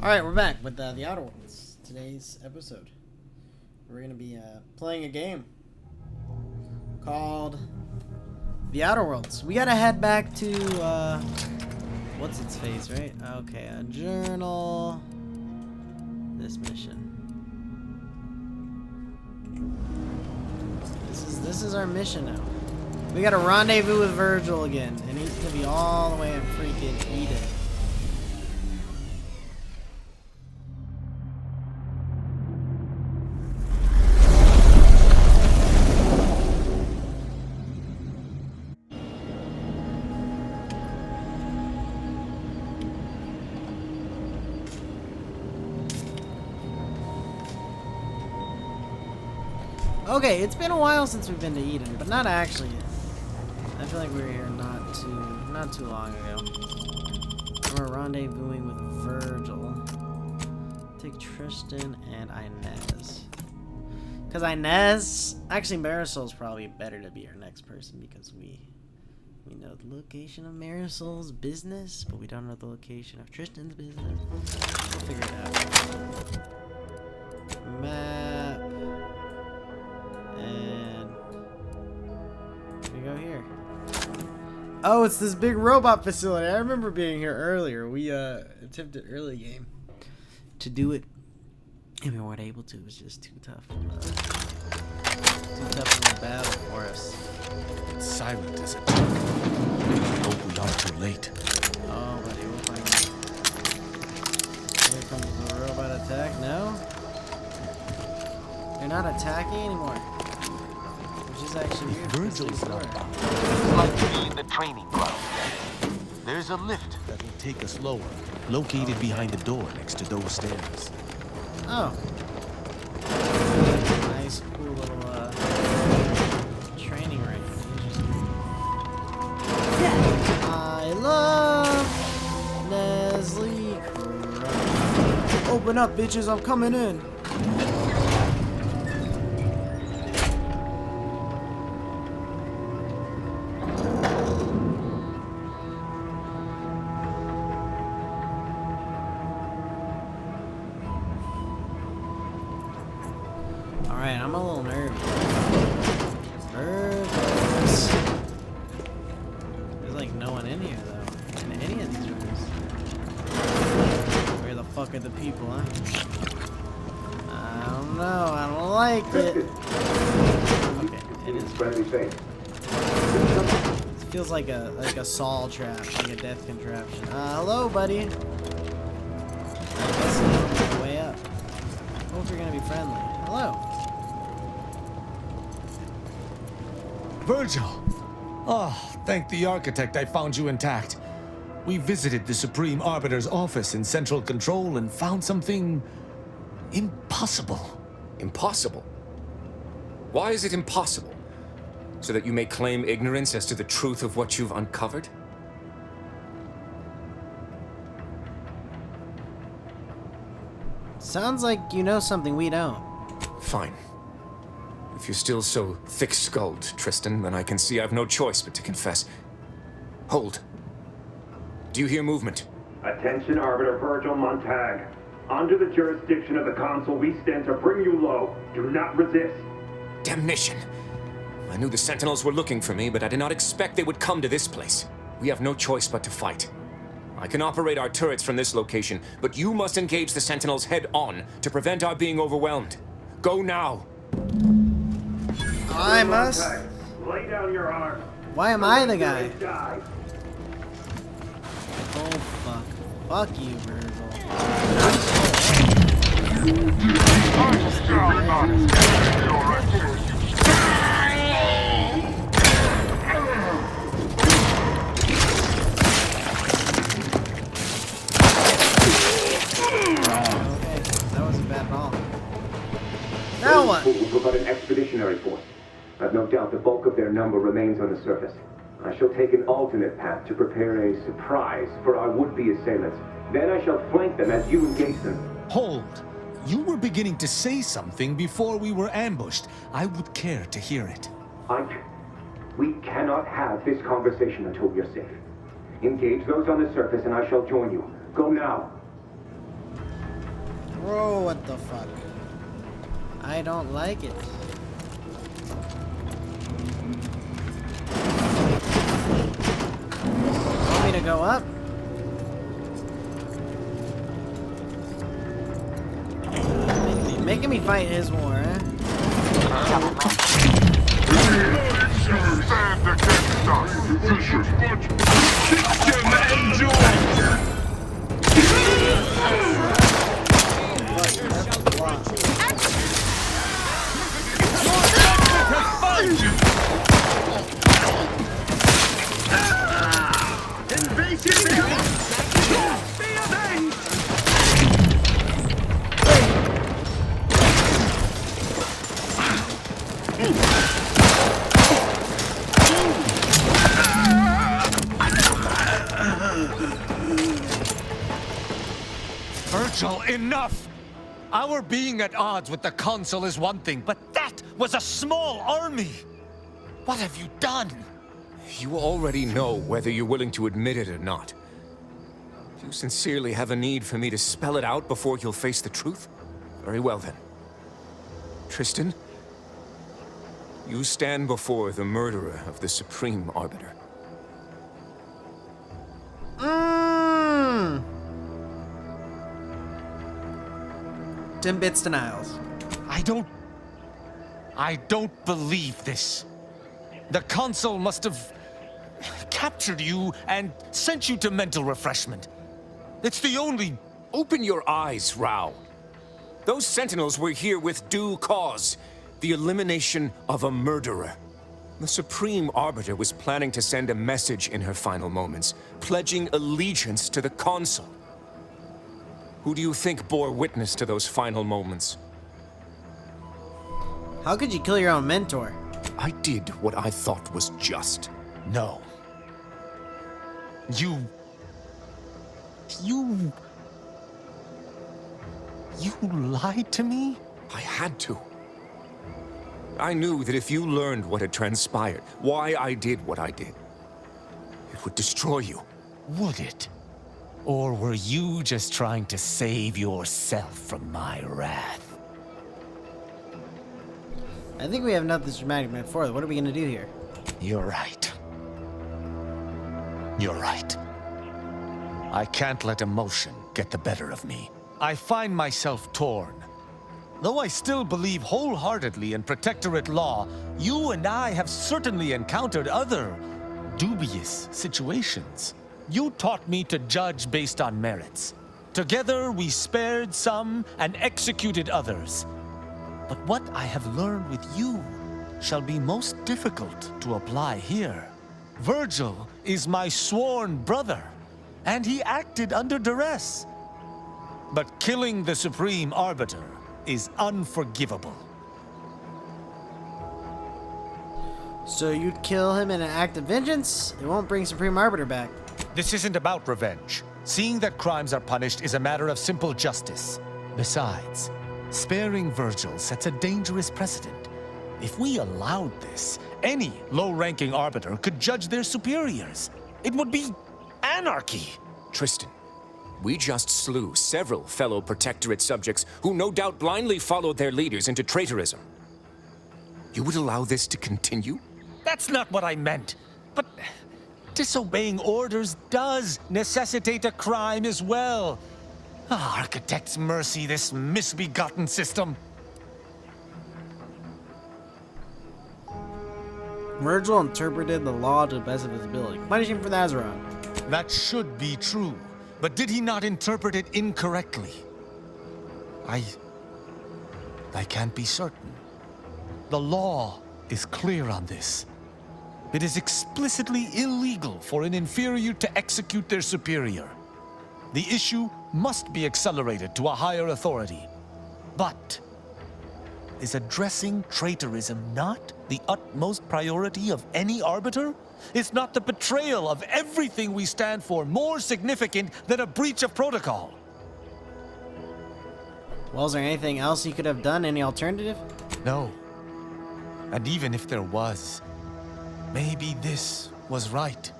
Alright, we're back with The Outer Worlds. Today's episode, we're going to be playing a game called The Outer Worlds. We got to head back to, what's its face, right? Okay, a journal. This mission. This is our mission now. We got to rendezvous with Virgil again, and he's going to be all the way in freaking Eden. Okay, it's been a while since we've been to Eden, but not actually. I feel like we were here not too long ago. We're rendezvousing with Virgil. Take Tristan and Inez. Because Inez, actually Marisol's probably better to be our next person because we know the location of Marisol's business, but we don't know the location of Tristan's business. We'll figure it out. Map. And we go here. Oh, it's this big robot facility. I remember being here earlier. We attempted early game to do it, and we weren't able to. It was just too tough. Too tough of a battle for us. It's silent as a talk. I hope we aren't too late. Oh, buddy, we'll find it. Here comes the robot attack. No, they're not attacking anymore. Actually Virgil's not bound. It's like to be in the training ground. There's a lift that will take us lower, located behind the door next to those stairs. Oh. Nice, cool little training range. I love Leslie Crowe. Open up, bitches, I'm coming in. Alright, I'm a little nervous. There's like no one in here though. In any of these rooms. Where the fuck are the people, huh? I don't know, I don't like it. Okay, it is. It feels like a Saul trap, like a death contraption. Hello, buddy. I guess I'm on my way up. Hope you're gonna be friendly. Hello. Virgil! Oh, thank the architect I found you intact. We visited the Supreme Arbiter's office in Central Control and found something impossible. Impossible? Why is it impossible? So that you may claim ignorance as to the truth of what you've uncovered? Sounds like you know something we don't. Fine. If you're still so thick-skulled, Tristan, then I can see I've no choice but to confess. Hold. Do you hear movement? Attention, Arbiter Virgil Montag. Under the jurisdiction of the Council, we stand to bring you low. Do not resist. Damnation! I knew the Sentinels were looking for me, but I did not expect they would come to this place. We have no choice but to fight. I can operate our turrets from this location, but you must engage the Sentinels head-on to prevent our being overwhelmed. Go now! I must. Lay down your arm. Why am I the guy? Oh fuck. Fuck you, Virgil. Okay, that wasn't bad at all. Now what? We've got an expeditionary force. I've no doubt the bulk of their number remains on the surface. I shall take an alternate path to prepare a surprise for our would-be assailants. Then I shall flank them as you engage them. Hold! You were beginning to say something before we were ambushed. I would care to hear it. We cannot have this conversation until we are safe. Engage those on the surface and I shall join you. Go now. Bro, what the fuck? I don't like it. Want me to go up? Making me fight his war, eh? Stand against us, vicious bunch. Kick them and join. Virgil, enough! Our being at odds with the Consul is one thing, but that was a small army! What have you done? You already know whether you're willing to admit it or not. Do you sincerely have a need for me to spell it out before you'll face the truth? Very well then. Tristan, you stand before the murderer of the Supreme Arbiter. Tim Bits denials. I don't believe this. The Consul must have captured you and sent you to mental refreshment. It's the only... Open your eyes, Rao. Those Sentinels were here with due cause. The elimination of a murderer. The Supreme Arbiter was planning to send a message in her final moments, pledging allegiance to the Consul. Who do you think bore witness to those final moments? How could you kill your own mentor? I did what I thought was just. No. You lied to me? I had to. I knew that if you learned what had transpired, why I did what I did, it would destroy you. Would it? Or were you just trying to save yourself from my wrath? I think we have nothing dramatic meant for it. What are we gonna do here? You're right. You're right. I can't let emotion get the better of me. I find myself torn. Though I still believe wholeheartedly in Protectorate law, you and I have certainly encountered other dubious situations. You taught me to judge based on merits. Together we spared some and executed others. But what I have learned with you shall be most difficult to apply here. Virgil is my sworn brother, and he acted under duress. But killing the Supreme Arbiter is unforgivable. So you'd kill him in an act of vengeance? It won't bring Supreme Arbiter back. This isn't about revenge. Seeing that crimes are punished is a matter of simple justice. Besides, sparing Virgil sets a dangerous precedent. If we allowed this, any low-ranking arbiter could judge their superiors. It would be anarchy. Tristan, we just slew several fellow Protectorate subjects who no doubt blindly followed their leaders into traitorism. You would allow this to continue? That's not what I meant. But disobeying orders does necessitate a crime as well. Architect's mercy, this misbegotten system. Virgil interpreted the law to the best of his ability, punishing him for the Azeroth. That should be true. But did he not interpret it incorrectly? I can't be certain. The law is clear on this. It is explicitly illegal for an inferior to execute their superior. The issue must be accelerated to a higher authority. But is addressing traitorism not the utmost priority of any arbiter? Is not the betrayal of everything we stand for more significant than a breach of protocol? Well, is there anything else he could have done? Any alternative? No. And even if there was, maybe this was right.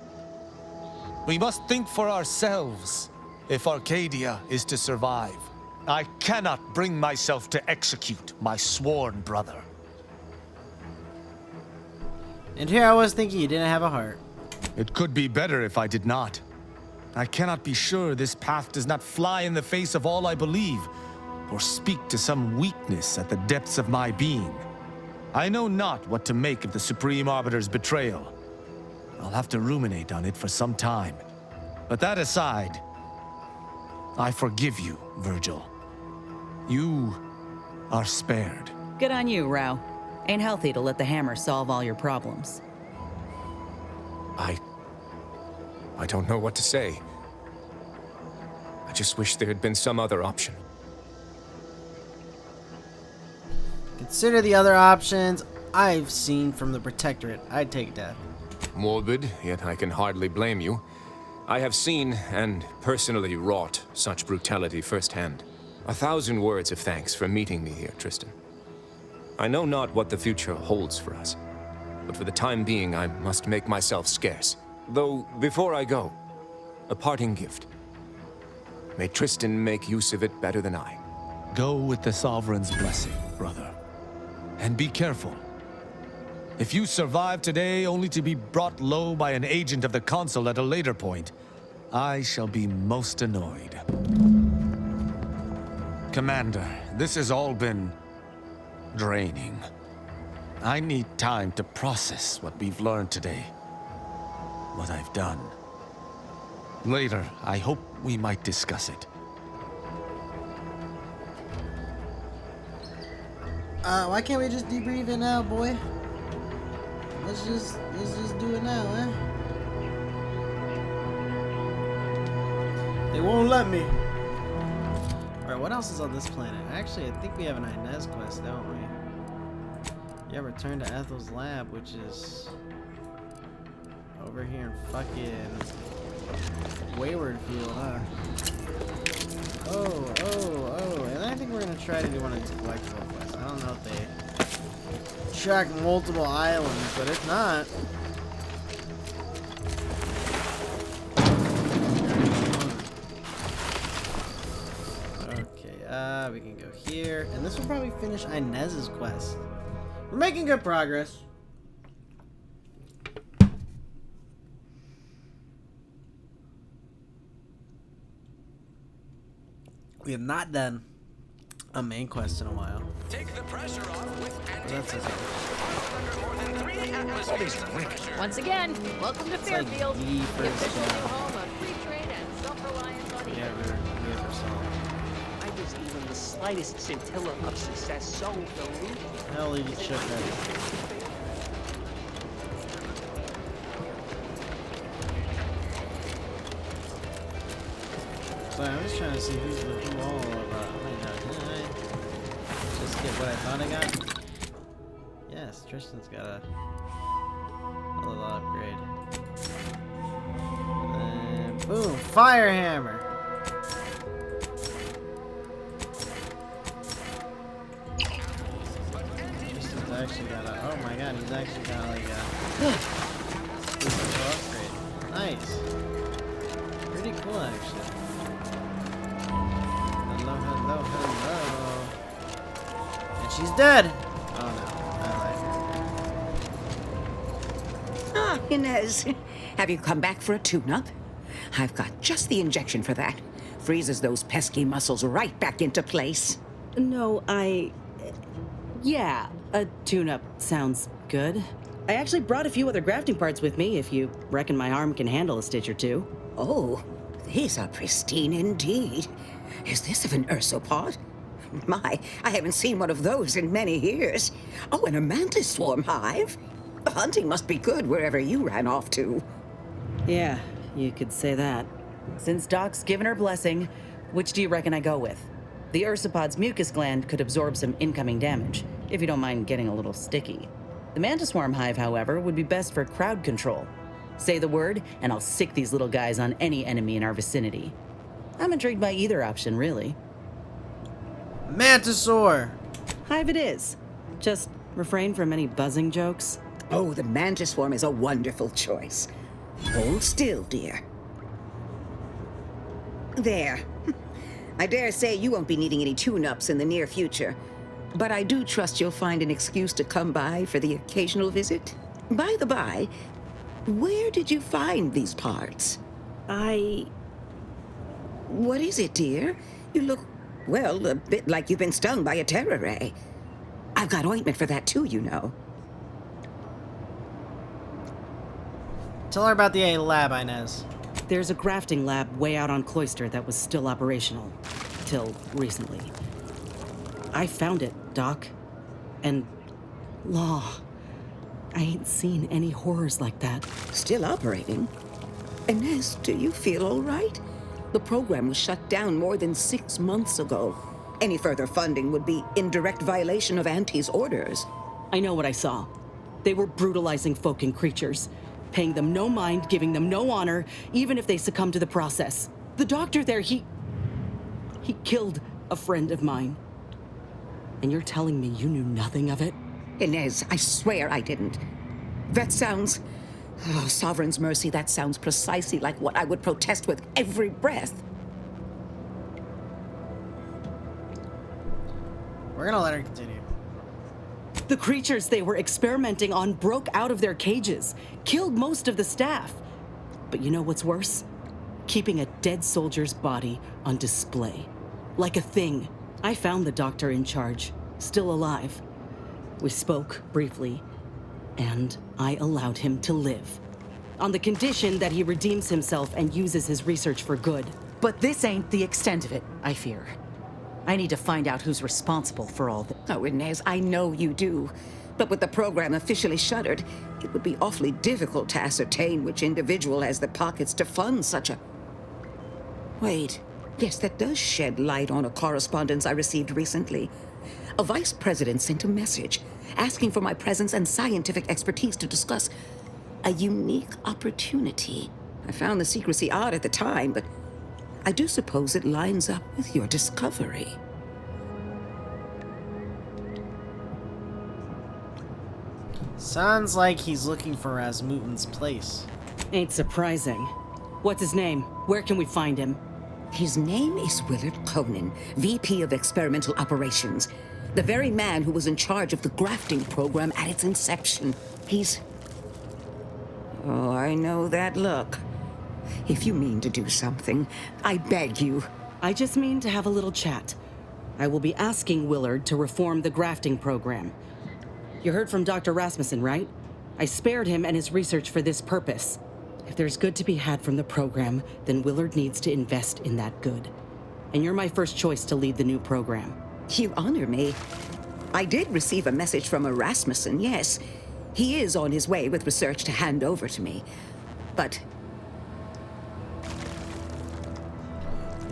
We must think for ourselves if Arcadia is to survive. I cannot bring myself to execute my sworn brother. And here I was thinking you didn't have a heart. It could be better if I did not. I cannot be sure this path does not fly in the face of all I believe, or speak to some weakness at the depths of my being. I know not what to make of the Supreme Arbiter's betrayal. I'll have to ruminate on it for some time. But that aside, I forgive you, Virgil. You are spared. Good on you, Rao. Ain't healthy to let the hammer solve all your problems. I don't know what to say. I just wish there had been some other option. Consider the other options I've seen from the Protectorate. I'd take death. Morbid, yet I can hardly blame you. I have seen and personally wrought such brutality firsthand. 1,000 words of thanks for meeting me here, Tristan. I know not what the future holds for us, but for the time being I must make myself scarce. Though, before I go, a parting gift. May Tristan make use of it better than I. Go with the Sovereign's blessing, brother. And be careful. If you survive today only to be brought low by an agent of the Consul at a later point, I shall be most annoyed. Commander, this has all been draining. I need time to process what we've learned today. What I've done. Later, I hope we might discuss it. Why can't we just debrief it now, boy? Let's just do it now, eh? They won't let me. Alright, what else is on this planet? Actually, I think we have an Inez quest, don't we? Yeah, return to Ethel's lab, which is over here in fucking Wayward Field, huh? Oh, and I think we're gonna try to do one of these collectible quests. I don't know if they track multiple islands, but if not, okay, we can go here, and this will probably finish Inez's quest. We're making good progress. We have not done a main quest in a while. Take the pressure off with That's okay. Once again, welcome to It's like Fairfield, the the first official new home of free trade and self-reliance on the Yeah, internet. we ever saw. I was even the slightest scintilla of success so elite. Hell, you shook that. So I'm just trying to see who all of did I just get what I thought I got? Yes, Tristan's got a little upgrade. And boom, fire hammer. Tristan's actually got a, oh my god, he's actually got like a upgrade. Nice. Pretty cool actually. Hello. And she's dead! Oh no. Ah, Inez. Have you come back for a tune-up? I've got just the injection for that. Freezes those pesky muscles right back into place. No, yeah, a tune-up sounds good. I actually brought a few other grafting parts with me, if you reckon my arm can handle a stitch or two. Oh, these are pristine indeed. Is this of an ursopod? My, I haven't seen one of those in many years. Oh, and a mantis swarm hive. The hunting must be good wherever you ran off to. Yeah, you could say that. Since Doc's given her blessing, which do you reckon I go with? The ursopod's mucus gland could absorb some incoming damage, if you don't mind getting a little sticky. The mantis swarm hive, however, would be best for crowd control. Say the word, and I'll sick these little guys on any enemy in our vicinity. I'm intrigued by either option, really. Mantisaur! Hive it is. Just refrain from any buzzing jokes. Oh, the mantis swarm is a wonderful choice. Hold still, dear. There. I dare say you won't be needing any tune-ups in the near future. But I do trust you'll find an excuse to come by for the occasional visit. By the by, where did you find these parts? What is it, dear? You look, well, a bit like you've been stung by a terror ray. I've got ointment for that too, you know. Tell her about the A lab, Inez. There's a grafting lab way out on Cloister that was still operational. Till recently. I found it, Doc. And... Law. I ain't seen any horrors like that. Still operating? Inez, do you feel all right? The program was shut down more than 6 months ago. Any further funding would be in direct violation of Auntie's orders. I know what I saw. They were brutalizing folk and creatures. Paying them no mind, giving them no honor, even if they succumb to the process. The doctor there, he killed a friend of mine. And you're telling me you knew nothing of it? Inez, I swear I didn't. That sounds... Oh, Sovereign's mercy, that sounds precisely like what I would protest with every breath. We're gonna let her continue. The creatures they were experimenting on broke out of their cages, killed most of the staff. But you know what's worse? Keeping a dead soldier's body on display. Like a thing. I found the doctor in charge, still alive. We spoke briefly, and I allowed him to live. On the condition that he redeems himself and uses his research for good. But this ain't the extent of it, I fear. I need to find out who's responsible for all this. Oh, Inez, I know you do. But with the program officially shuttered, it would be awfully difficult to ascertain which individual has the pockets to fund such a... Wait. Yes, that does shed light on a correspondence I received recently. A vice president sent a message asking for my presence and scientific expertise to discuss a unique opportunity. I found the secrecy odd at the time, but I do suppose it lines up with your discovery. Sounds like he's looking for Rasmutin's place. Ain't surprising. What's his name? Where can we find him? His name is Willard Conan, VP of Experimental Operations. The very man who was in charge of the grafting program at its inception. He's... Oh, I know that look. If you mean to do something, I beg you. I just mean to have a little chat. I will be asking Willard to reform the grafting program. You heard from Dr. Rasmussen, right? I spared him and his research for this purpose. If there's good to be had from the program, then Willard needs to invest in that good. And you're my first choice to lead the new program. You honor me. I did receive a message from a Rasmussen, yes. He is on his way with research to hand over to me. But...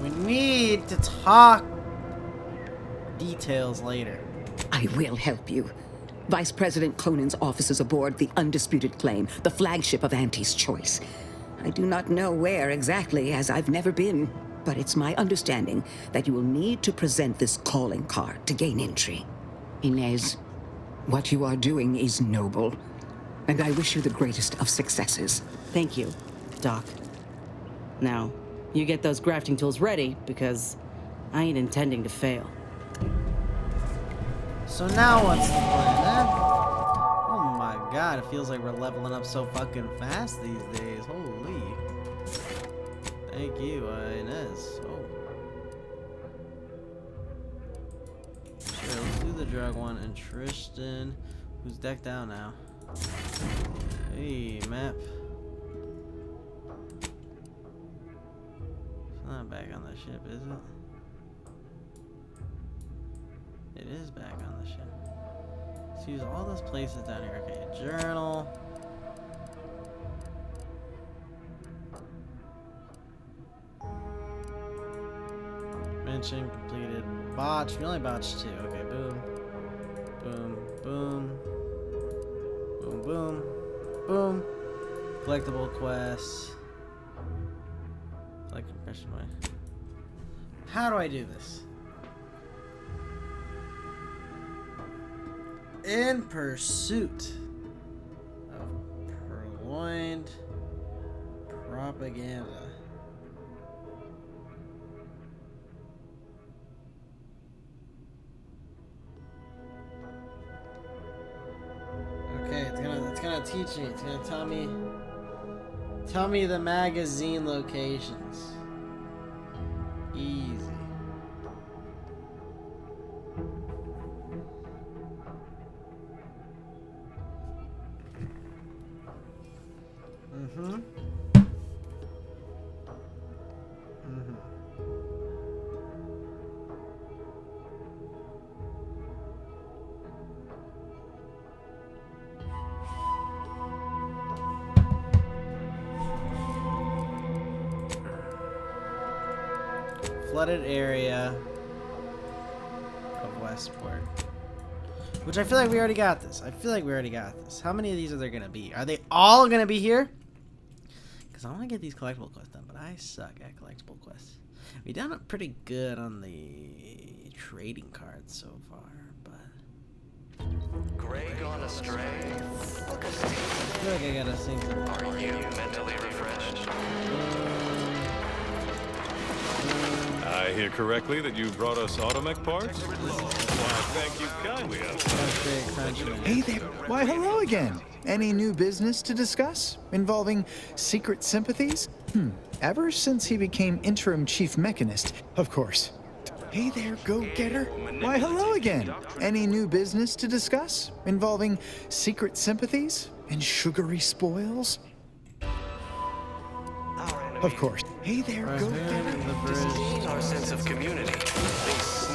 we need to talk details later. I will help you. Vice President Conan's office is aboard the Undisputed Claim, the flagship of Auntie's Choice. I do not know where exactly, as I've never been, but it's my understanding that you will need to present this calling card to gain entry. Inez, what you are doing is noble, and I wish you the greatest of successes. Thank you, Doc. Now, you get those grafting tools ready, because I ain't intending to fail. So now what's the plan, eh? Oh my god, it feels like we're leveling up so fucking fast these days. Holy. Thank you, Inez. Oh. Sure, let's do the drug one. And Tristan, who's decked out now. Hey, map. It's not back on the ship, is it? It is back on the ship. Let's use all those places down here. Okay, journal. Mention completed. Botch. We only botched 2. Okay, boom. Boom. Boom. Boom. Boom. Boom. Collectible quests. Collect impression way. How do I do this? In pursuit of purloined propaganda. teach me. It's gonna tell me the magazine locations. Easy. Mm-hmm. Flooded area of Westport. Which I feel like we already got this. How many of these are there going to be? Are they all going to be here? Because I want to get these collectible quests done, but I suck at collectible quests. We've done it pretty good on the trading cards so far, but... Greg on a stray. I feel like I gotta sing some... Are you mentally refreshed? I hear correctly that you brought us automech parts? Why, thank you kindly. Hey there. Why, hello again. Any new business to discuss involving secret sympathies? Ever since he became interim chief mechanist, of course. Hey there, go-getter. Why, hello again. Any new business to discuss involving secret sympathies and sugary spoils? Of course. Hey there, go-getter. Our sense of community.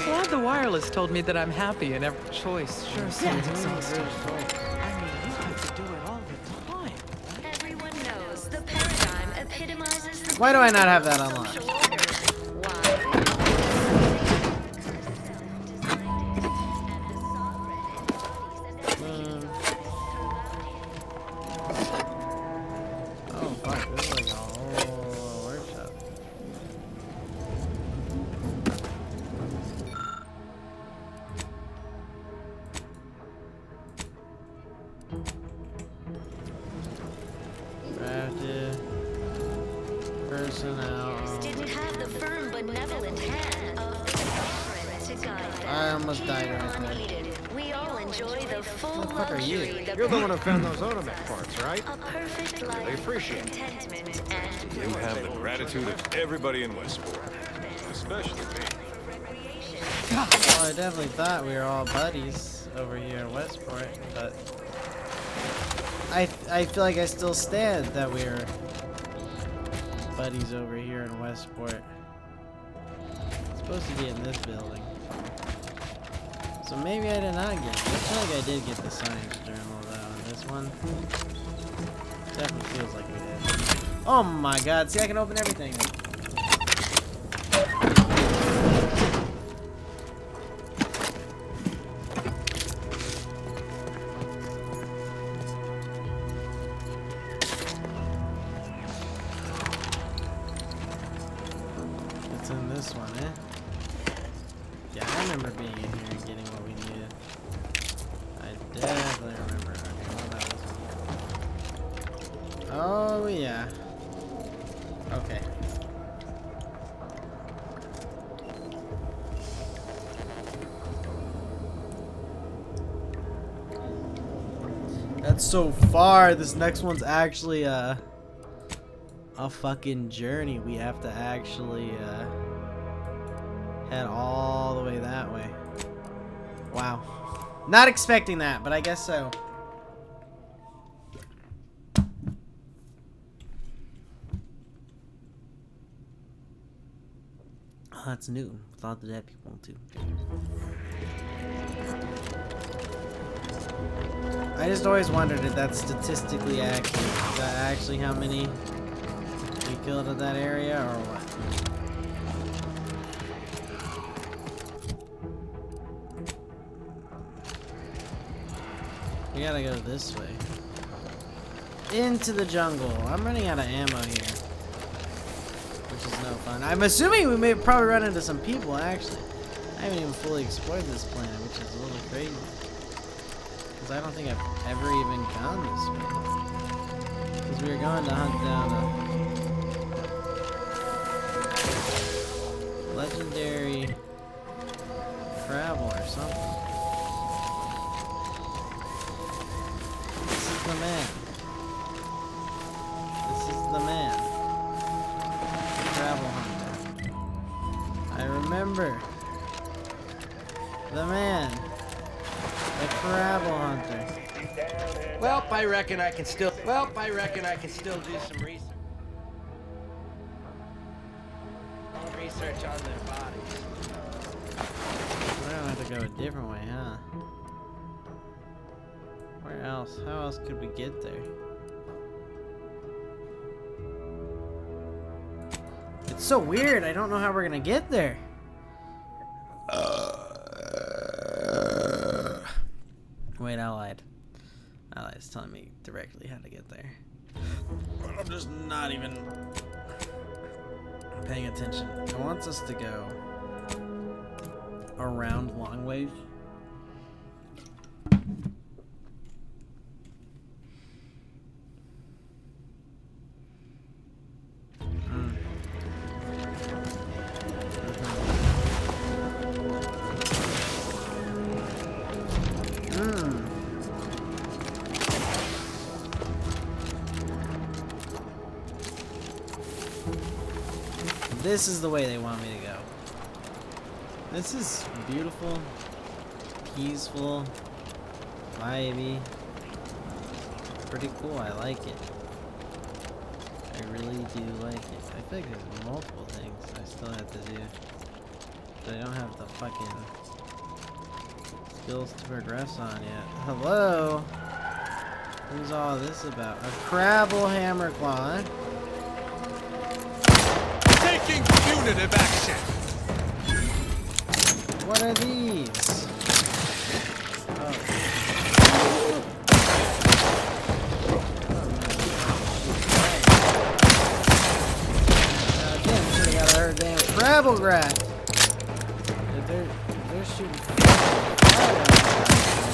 Glad the wireless told me that I'm happy in every choice. Sure seems exhausting. I mean, you have to do it all the time. Everyone knows the paradigm epitomizes the... Why do I not have that unlocked? Didn't have the firm benevolent hand of the friend to guide them. I almost died right there. We all enjoy the full What the fuck are you? luxury that You're the one who found those automatic parts, right? a perfect life, They appreciate it. contentment, and You have the gratitude of everybody in Westport, especially me. Well, I definitely thought we were all buddies over here in Westport, but I feel like I still stand that we're buddies over here in Westport. It's supposed to be in this building. So maybe I did not get it. I feel like I did get the science journal though in this one. Definitely feels like we did. Oh my god, see I can open everything. It's in this one, eh? Yeah, I remember being in here and getting what we needed. I definitely remember. Okay, well, that was... Oh, yeah. Okay. That's so far. This next one's actually a fucking journey. We have to actually head all the way that way. Wow. Not expecting that, but I guess so. Oh, that's new. Thought the dead people too. I just always wondered if that's statistically accurate. Is that actually how many we killed in that area, or what? We gotta go this way. Into the jungle. I'm running out of ammo here, which is no fun. I'm assuming we may probably run into some people, actually. I haven't even fully explored this planet, which is a little crazy. Because I don't think I've ever even gone this way. Because we were going to hunt down a legendary travel or something. This is the man. remember. The man. The Crabble Hunter. Well, I reckon I can still. Well, I reckon I can still do some research. Research on their bodies. We're gonna have to go a different way, huh? Where else? How else could we get there? It's so weird. I don't know how we're gonna get there. Wait, I lied. It's telling me directly how to get there. But I'm just not even paying attention. It wants us to go around Longways. This is the way they want me to go. This is beautiful, peaceful, vibey, pretty cool. I like it. I really do like it. I feel like there's multiple things I still have to do, but I don't have the fucking skills to progress on yet. Hello? Who's all this about? A Crabble Hammerclaw, huh? Taking punitive action. What are these? Oh. Again, should have got her damn Crabble Graft. If they're shooting fire. Oh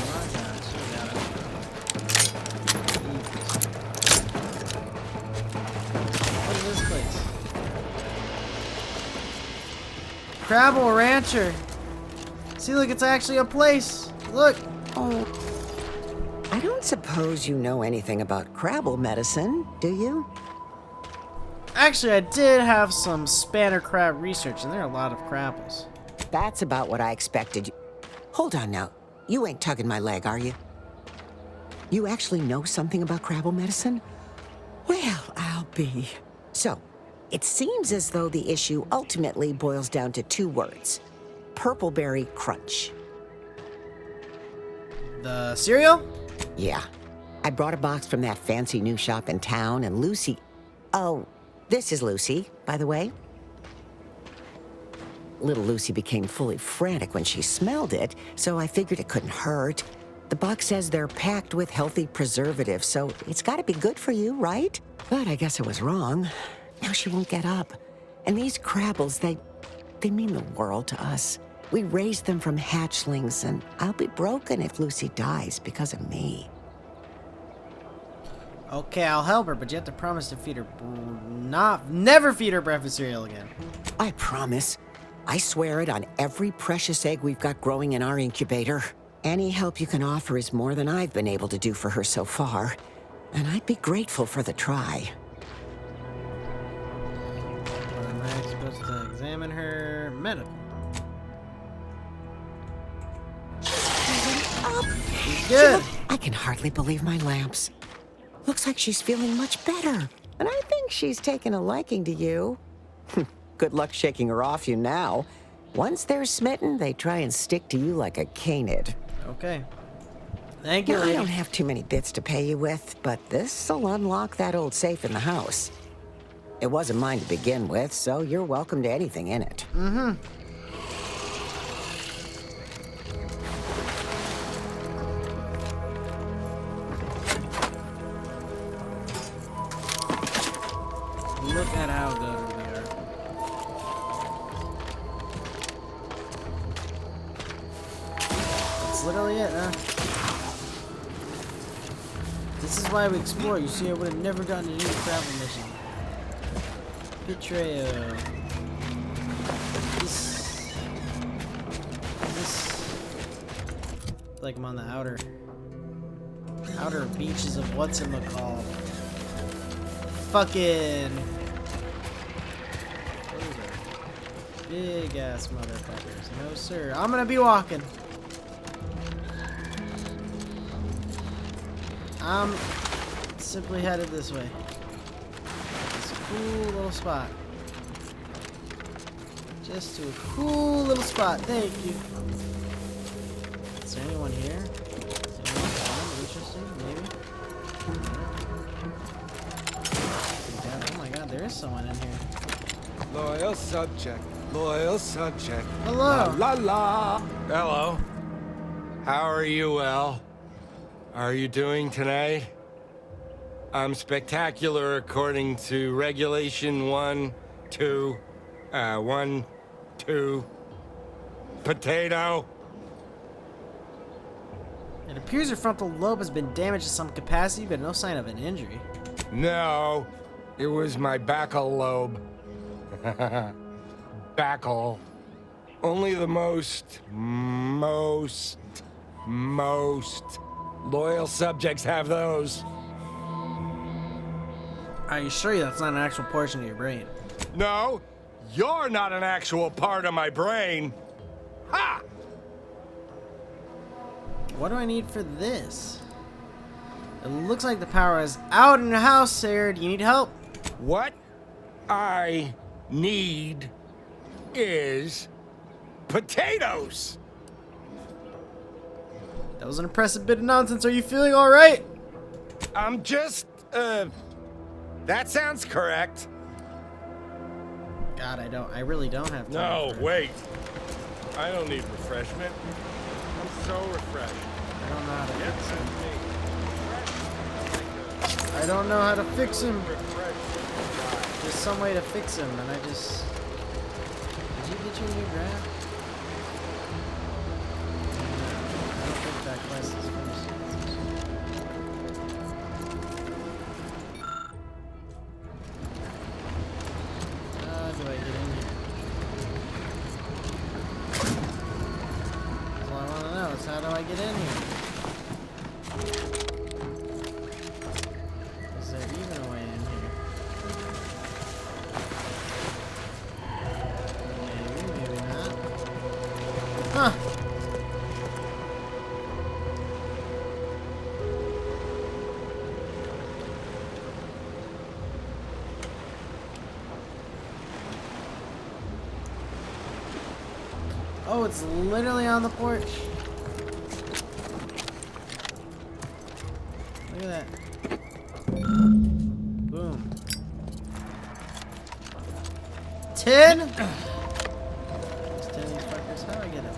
my god, should have got What is this place? Crabble Rancher. See, look, it's actually a place. Look. Oh. I don't suppose you know anything about Crabble medicine, do you? Actually, I did have some spanner crab research, and there are a lot of crabbles. That's about what I expected. Hold on now. You ain't tugging my leg, are you? You actually know something about Crabble medicine? Well, I'll be. So, it seems as though the issue ultimately boils down to 2 words. Purpleberry Crunch. The cereal? Yeah. I brought a box from that fancy new shop in town, and Lucy... Oh, this is Lucy, by the way. Little Lucy became fully frantic when she smelled it, so I figured it couldn't hurt. The box says they're packed with healthy preservatives, so it's gotta be good for you, right? But I guess I was wrong. Now she won't get up. And these Crabbles, they mean the world to us. We raised them from hatchlings, and I'll be broken if Lucy dies because of me. Okay, I'll help her, but you have to promise to feed her... never feed her breakfast cereal again. I promise. I swear it on every precious egg we've got growing in our incubator. Any help you can offer is more than I've been able to do for her so far. And I'd be grateful for the try. Am I supposed to examine her medical? She's good. I can hardly believe my lamps. Looks like she's feeling much better. And I think she's taken a liking to you. Good luck shaking her off you now. Once they're smitten, they try and stick to you like a canid. Okay. Thank you, Now, lady. I don't have too many bits to pay you with, but this'll unlock that old safe in the house. It wasn't mine to begin with, so you're welcome to anything in it. Mm-hmm. Look at how good we are. That's literally it, huh? This is why we explore. You see, I would have never gotten to do the travel mission. Betrayal. This. Like I'm on the outer beaches of whatchamacallit. Fucking. Big ass motherfuckers. No, sir. I'm gonna be walking. I'm simply headed this way. This cool little spot. Just to a cool little spot. Thank you. Is there anyone here? Is anyone fun? Interesting? Maybe? Oh my god, there is someone in here. Loyal subject. Loyal subject. Hello. La la. Hello. How are you, El? Are you doing tonight? I'm spectacular according to regulation 1, 2. Potato. It appears your frontal lobe has been damaged to some capacity, but no sign of an injury. No, it was my backal lobe. Backal. Only the most loyal subjects have those. Are you sure that's not an actual portion of your brain? No, you're not an actual part of my brain. Ha! What do I need for this? It looks like the power is out in your house, sir. Do you need help? What I need is potatoes. That was an impressive bit of nonsense. Are you feeling all right? I'm just, that sounds correct. God, I really don't have time. No, wait. I don't need refreshment. I'm so refreshed. I don't know how to fix him. I don't know how to fix him. There's some way to fix him, and I just... Did you get your new grab? No, I'll take that quest as first. How do I get in here? That's all I want to know is how do I get in here? Is there even a way in here? Maybe, maybe not. Huh. Oh, it's literally on the porch. Look at that. Boom. 10? These 10 fuckers. How do I get it?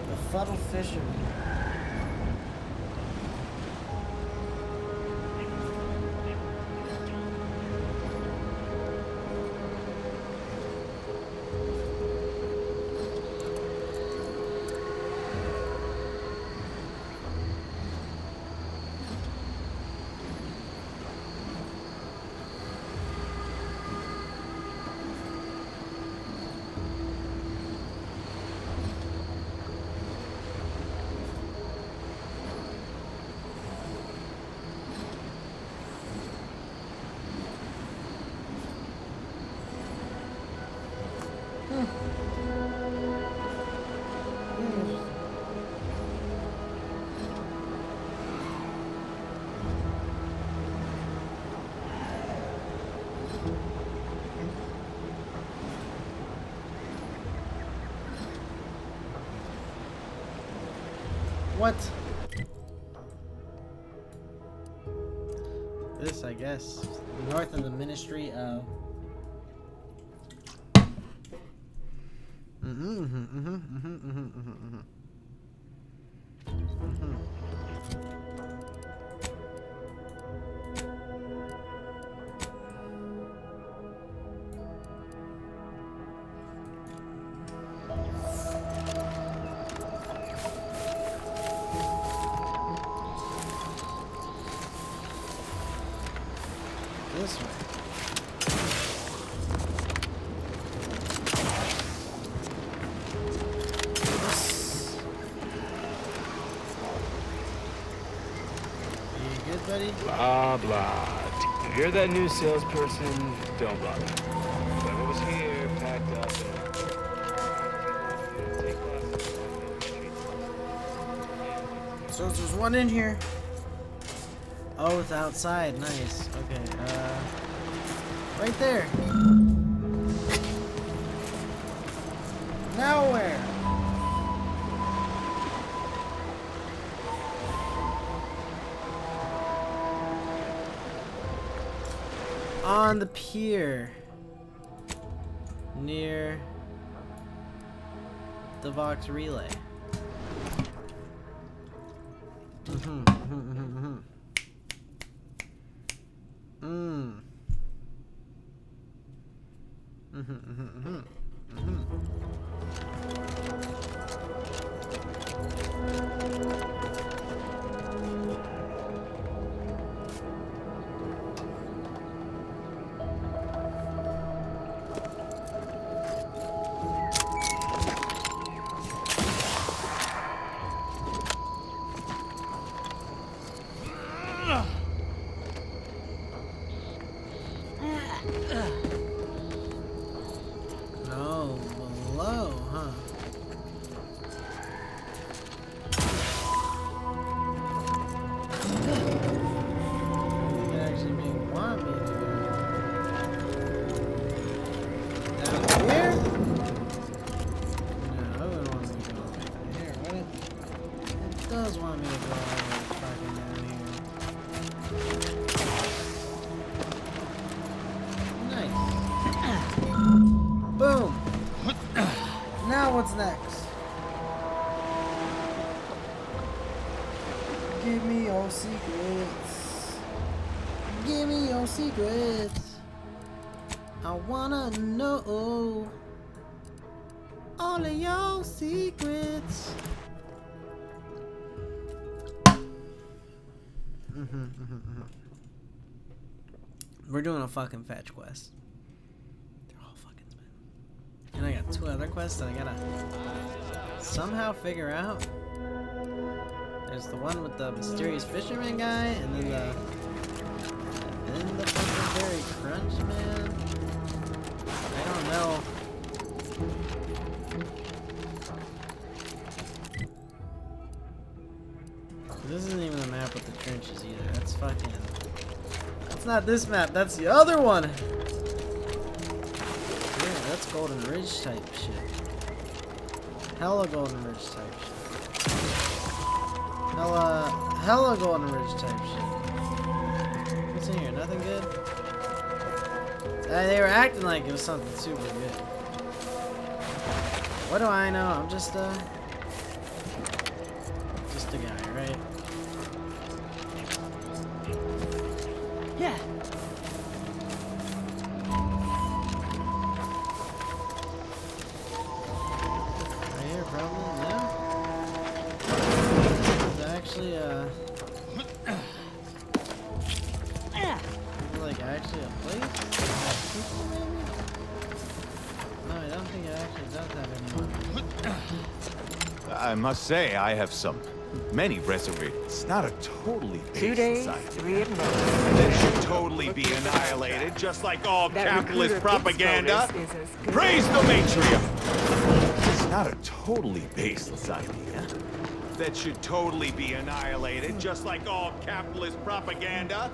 The fuddle fisherman. What? This, I guess, north of the Ministry of... This way. You good, buddy? Blah, blah. You're that new salesperson, don't bother. Whoever was here packed up. So there's one in here. Oh, it's outside. Nice. Okay. Right there. Now where? On the pier. Near the Vox relay. No, below, huh? It actually may want me to go down here? No, I wouldn't want me to go down here, would it? It does want me to go all the way fucking down here. Nice. Boom. Now what's next? Give me your secrets. Give me your secrets. I wanna know all of your secrets. We're doing a fucking fetch quest. They're all fucking spin. And I got 2 other quests that I gotta somehow figure out. There's the one with the mysterious fisherman guy, and then the fucking berry crunch man. I don't know. This isn't even a map with the trenches either. That's fucking. That's not this map. That's the other one. Yeah, that's Golden Ridge type shit. Hella Golden Ridge type shit. Hella Golden Ridge type shit. What's in here? Nothing good? They were acting like it was something super good. What do I know? I'm just a guy, right? Yeah. Right here, probably. No. There's actually like actually a place? People maybe? No, I don't think it actually does have anyone. I must say, I have many reservations. It's not a totally base society. 3 of them. That should totally be annihilated, just like all capitalist propaganda. Praise the matriarch! It's not a totally base society, yeah? That should totally be annihilated, just like all capitalist propaganda.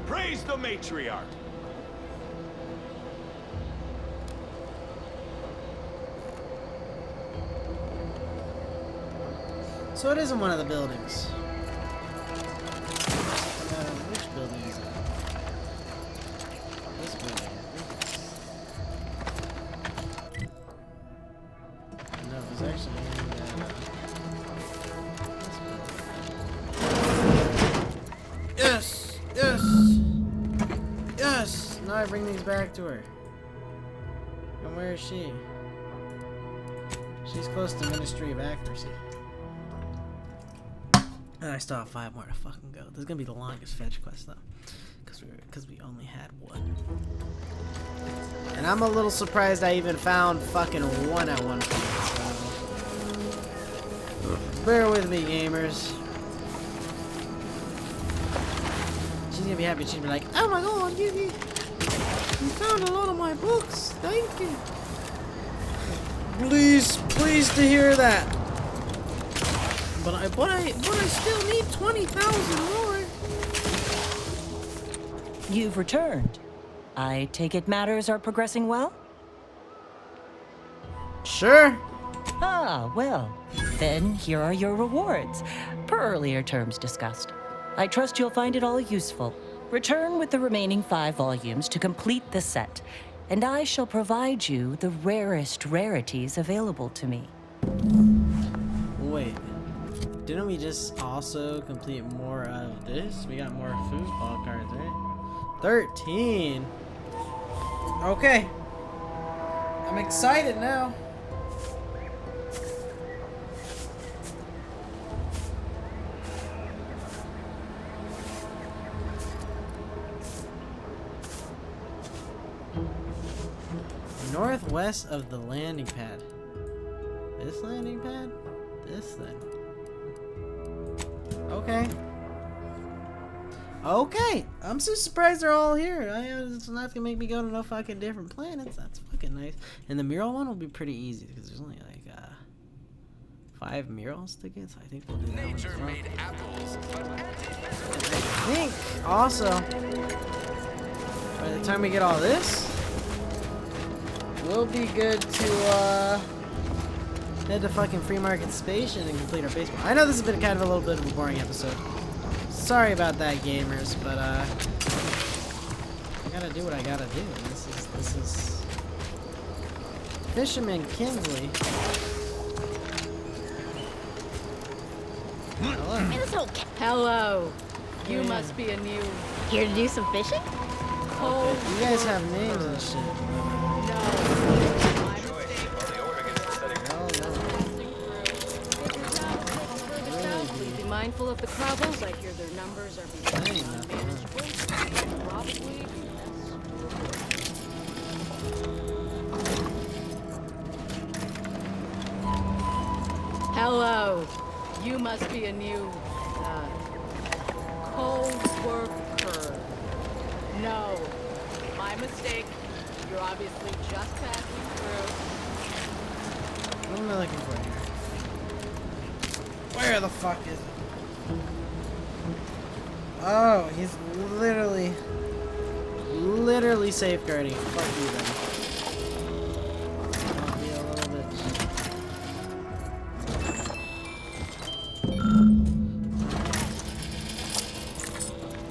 Praise the matriarch! So it isn't one of the buildings. No matter which building is it. This building, I think. No, it was actually in this building. Yes! Yes! Yes! Now I bring these back to her. And where is she? She's close to Ministry of Accuracy. And I still have 5 more to fucking go. This is gonna be the longest fetch quest though, because we only had 1. And I'm a little surprised I even found fucking 1 at one point. So bear with me, gamers. She's gonna be happy. She's gonna be like, "Oh my god, you found a lot of my books. Thank you." Pleased to hear that. But I still need 20,000 more. You've returned. I take it matters are progressing well? Sure. Ah, well, then here are your rewards, per earlier terms discussed. I trust you'll find it all useful. Return with the remaining 5 volumes to complete the set, and I shall provide you the rarest rarities available to me. Wait, didn't we just also complete more of this? We got more foosball cards, right? 13. Okay. I'm excited now. Northwest of the landing pad. This landing pad? This thing. Okay. Okay. I'm so surprised they're all here. It's not gonna make me go to no fucking different planets. That's fucking nice. And the mural one will be pretty easy because there's only like 5 murals to get, so I think we'll do that one as well. And I think also by the time we get all this, we'll be good to head to fucking Free Market Station and complete our baseball. I know this has been kind of a little bit of a boring episode. Sorry about that, gamers, but I gotta do what I gotta do. This is Fisherman Kinsley. Hello. Hello. You must be a new. Here to do some fishing? Oh, you guys have names and shit. Be mindful of the crabbles. I hear their numbers are becoming unmanageable. Probably. Hello. You must be a new co-worker. No, my mistake. You're obviously just passing through. What am I looking for here? Where the fuck is it? Oh, he's literally safeguarding it. Fuck you then. I'll be a little bit.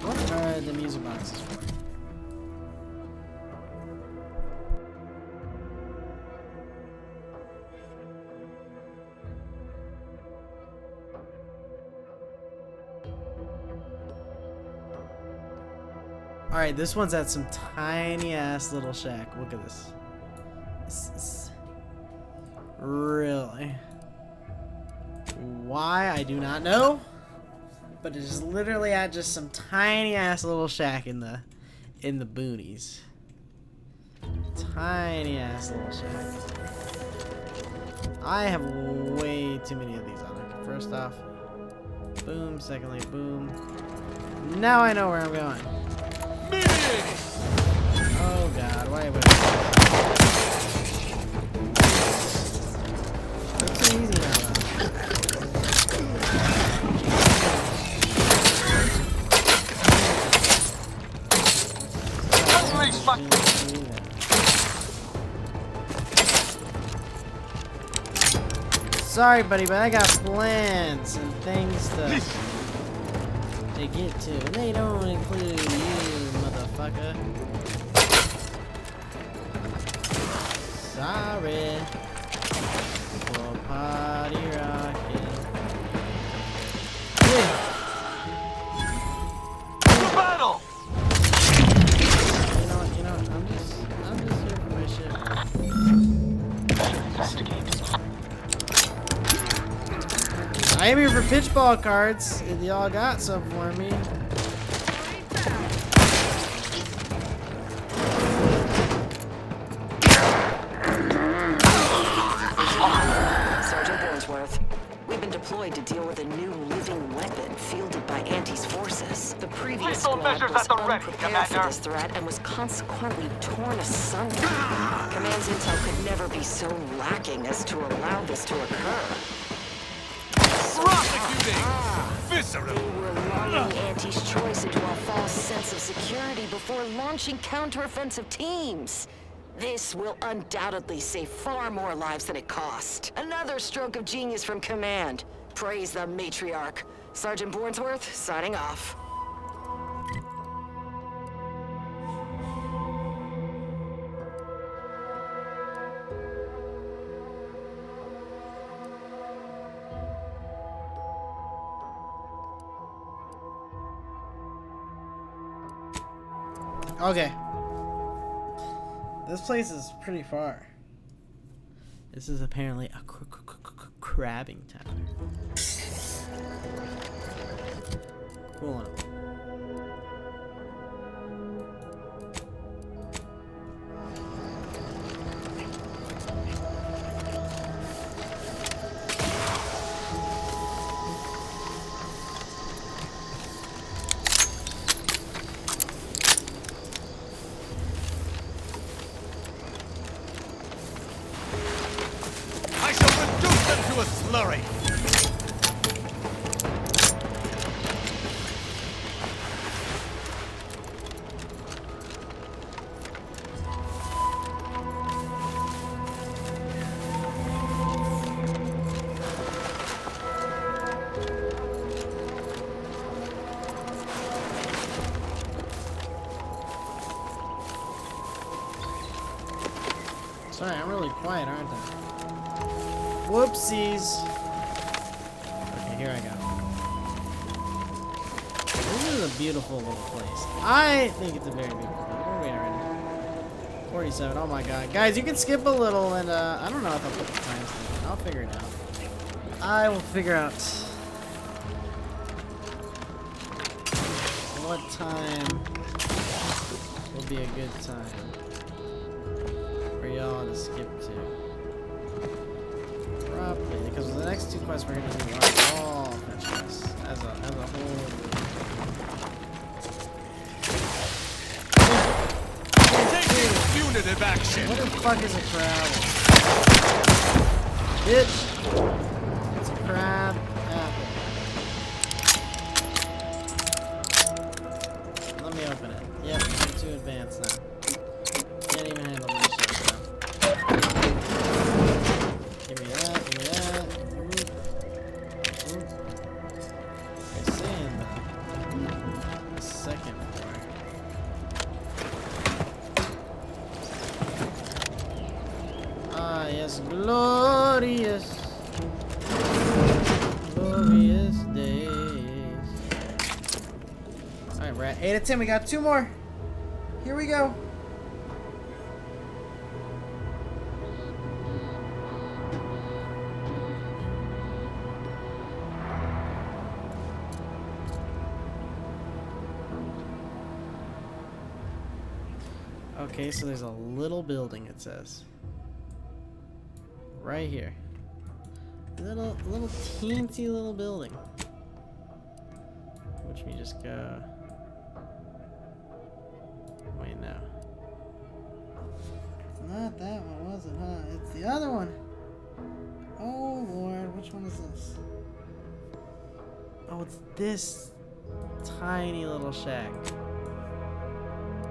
What are the music boxes for? Alright, this one's at some tiny ass little shack. Look at this. Really? Why? I do not know. But it is literally at just some tiny ass little shack in the boonies. Tiny ass little shack. I have way too many of these on it. First off, boom. Secondly, boom. Now I know where I'm going. Oh god, why would it's too easy now. Sorry buddy, but I got plans and things to get to, and they don't include you, motherfucker. Sorry. For party rocking. Yeah. Battle! You know what, I'm just here for my shit. I am here for pitchball cards. If y'all got some for me. Sergeant Burnsworth, we've been deployed to deal with a new living weapon fielded by Anti's forces. The previous squad was unprepared for this threat and was consequently torn asunder. Command's intel could never be so lacking as to allow this to occur. Visceral! They were lulling Auntie's choice into a false sense of security before launching counteroffensive teams. This will undoubtedly save far more lives than it cost. Another stroke of genius from Command. Praise the matriarch. Sergeant Bornsworth, signing off. Okay. This place is pretty far. This is apparently a crabbing town. Cool enough. To a slurry. Sorry, I'm really quiet, aren't I? Whoopsies. Okay, here I go. This is a beautiful little place. I think it's a very beautiful place. Where are we already? 47. Oh my god. Guys, you can skip a little and I don't know if I'll put the timestamp in. I'll figure it out. I will figure out what time will be a good time for y'all to skip to. Probably, because the next two quests we're gonna do are all fetch quests as a whole. Taking punitive action. What the fuck is a crab? Bitch! It's a crab apple. Let me open it. Yep, I'm too advanced now. Can't even handle this shit now. Give me that, give me that. Oop. They're saying the second floor. Ah, yes, glorious. Glorious days. Alright, we're at 8 out of 10. We got 2 more. Here we go. Okay, so there's a little building, it says. Right here. Little teensy little building. Which we just go. Wait, no. It's not that one, was it, huh? It's the other one. Oh Lord, which one is this? Oh, it's this tiny little shack.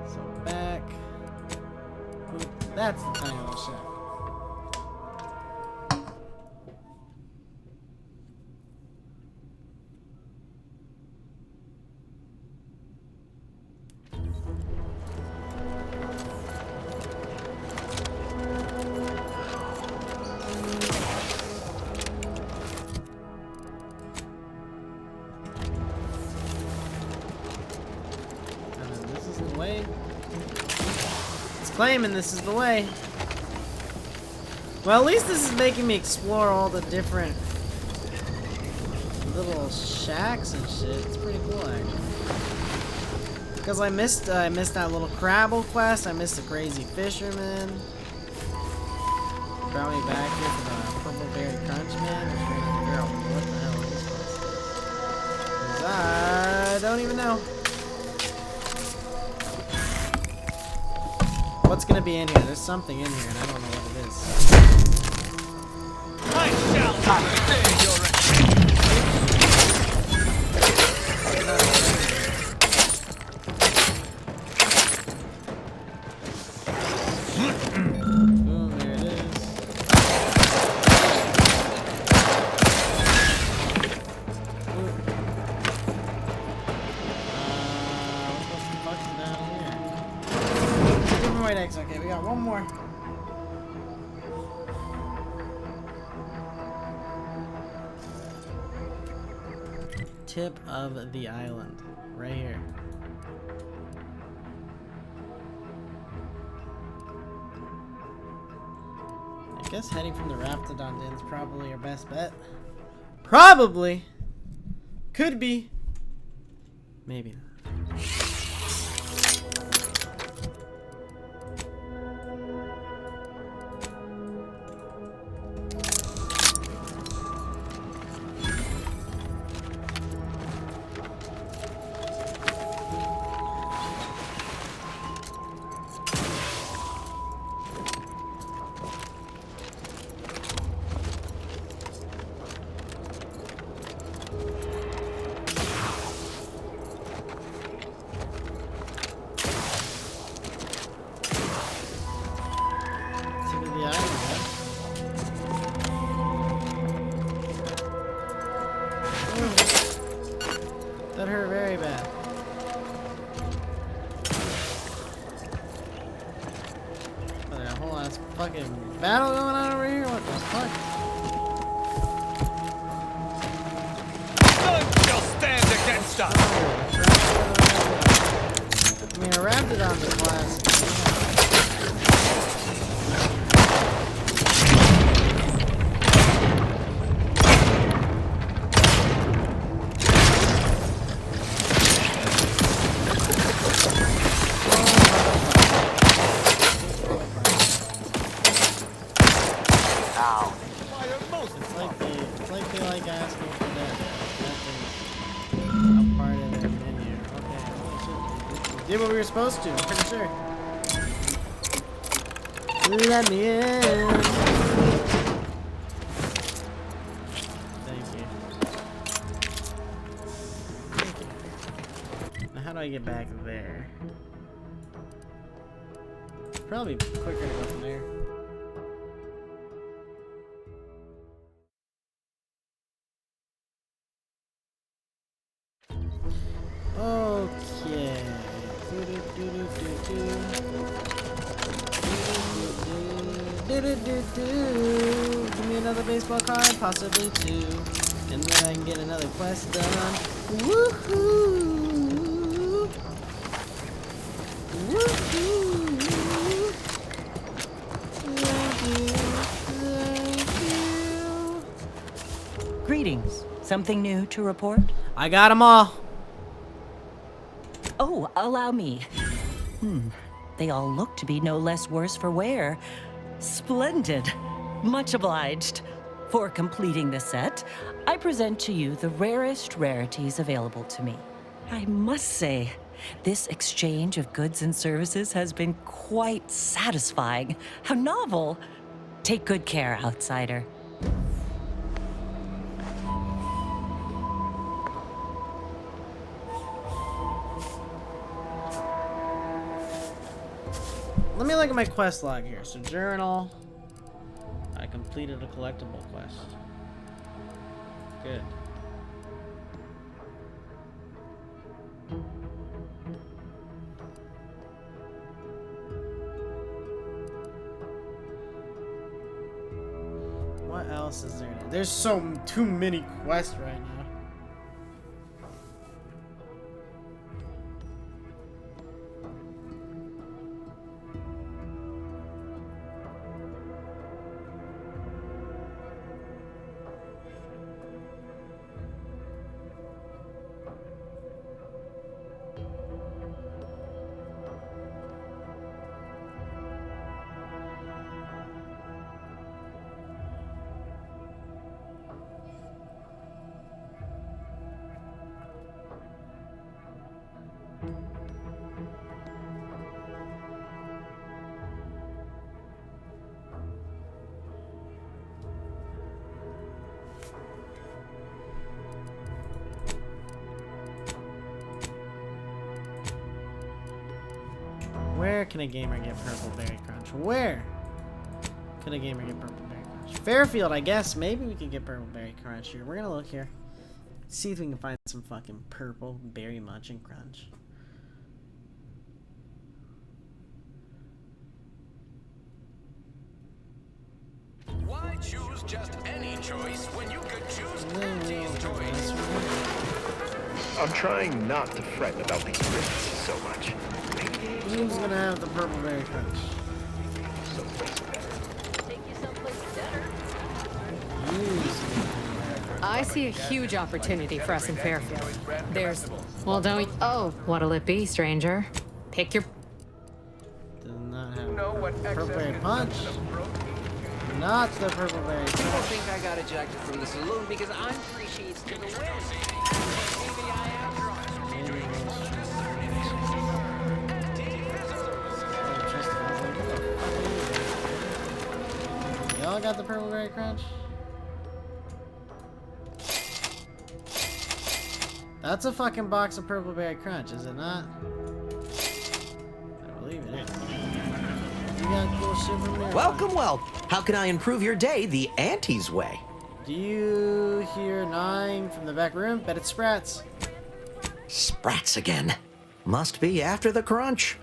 So back. Oop, that's the tiny little shack. Claiming this is the way. Well, at least this is making me explore all the different little shacks and shit. It's pretty cool, actually. Because I missed that little Crabble quest. I missed the crazy fisherman. Brought me back here for the Purple Berry Crunch Man. I'm trying to figure out what the hell this place is. 'Cause I don't even know. What's gonna be in here? There's something in here and I don't know what it is. I shall not stay your tip of the island. Right here. I guess heading from the Raptidon Den is probably our best bet. Probably. Could be. Maybe not. That hurt very bad. Oh, there's a whole ass fucking battle going on over here? What the fuck? None shall stand against us! I mean, I wrapped it on the class. It's like they like asking for that. A part of their menu. Okay, we did what we were supposed to. I'm pretty sure. Let me in. Thank you. Thank you. Now, how do I get back there? It's probably quicker to go from there. Okay. Give me another baseball card, possibly two. And then I can get another quest done. Woohoo! Woohoo! Thank you. Greetings. Something new to report? I got them all. Oh, allow me. They all look to be no less worse for wear. Splendid. Much obliged. For completing the set, I present to you the rarest rarities available to me. I must say, this exchange of goods and services has been quite satisfying. How novel. Take good care, outsider. Let me look at my quest log here. So journal. I completed a collectible quest. Good. What else is there? There's too many quests right now. Where can a gamer get Purple Berry Crunch? Where can a gamer get Purple Berry Crunch? Fairfield, I guess. Maybe we can get Purple Berry Crunch here. We're gonna look here. See if we can find some fucking Purple Berry Munching Crunch. Why choose just any choice when you could choose Anti's choice? I'm trying not to fret about these risks so much. Who's gonna have the purple berry crunch? I see a huge opportunity for us in Fairfield. There's... Well, don't... Oh, what'll it be, stranger? Pick your... Does not have purple berry punch. Not the purple berry People crunch. think I got ejected from the saloon because I'm 3 sheets to the wind. Maybe I am drunk. Y'all got the purple berry crunch? That's a fucking box of purple berry crunch, is it not? I believe it is. You got cool shit from there. Welcome, well. How can I improve your day the Auntie's way? Do you hear gnawing from the back room? Bet it's Sprats. Sprats again. Must be after the crunch.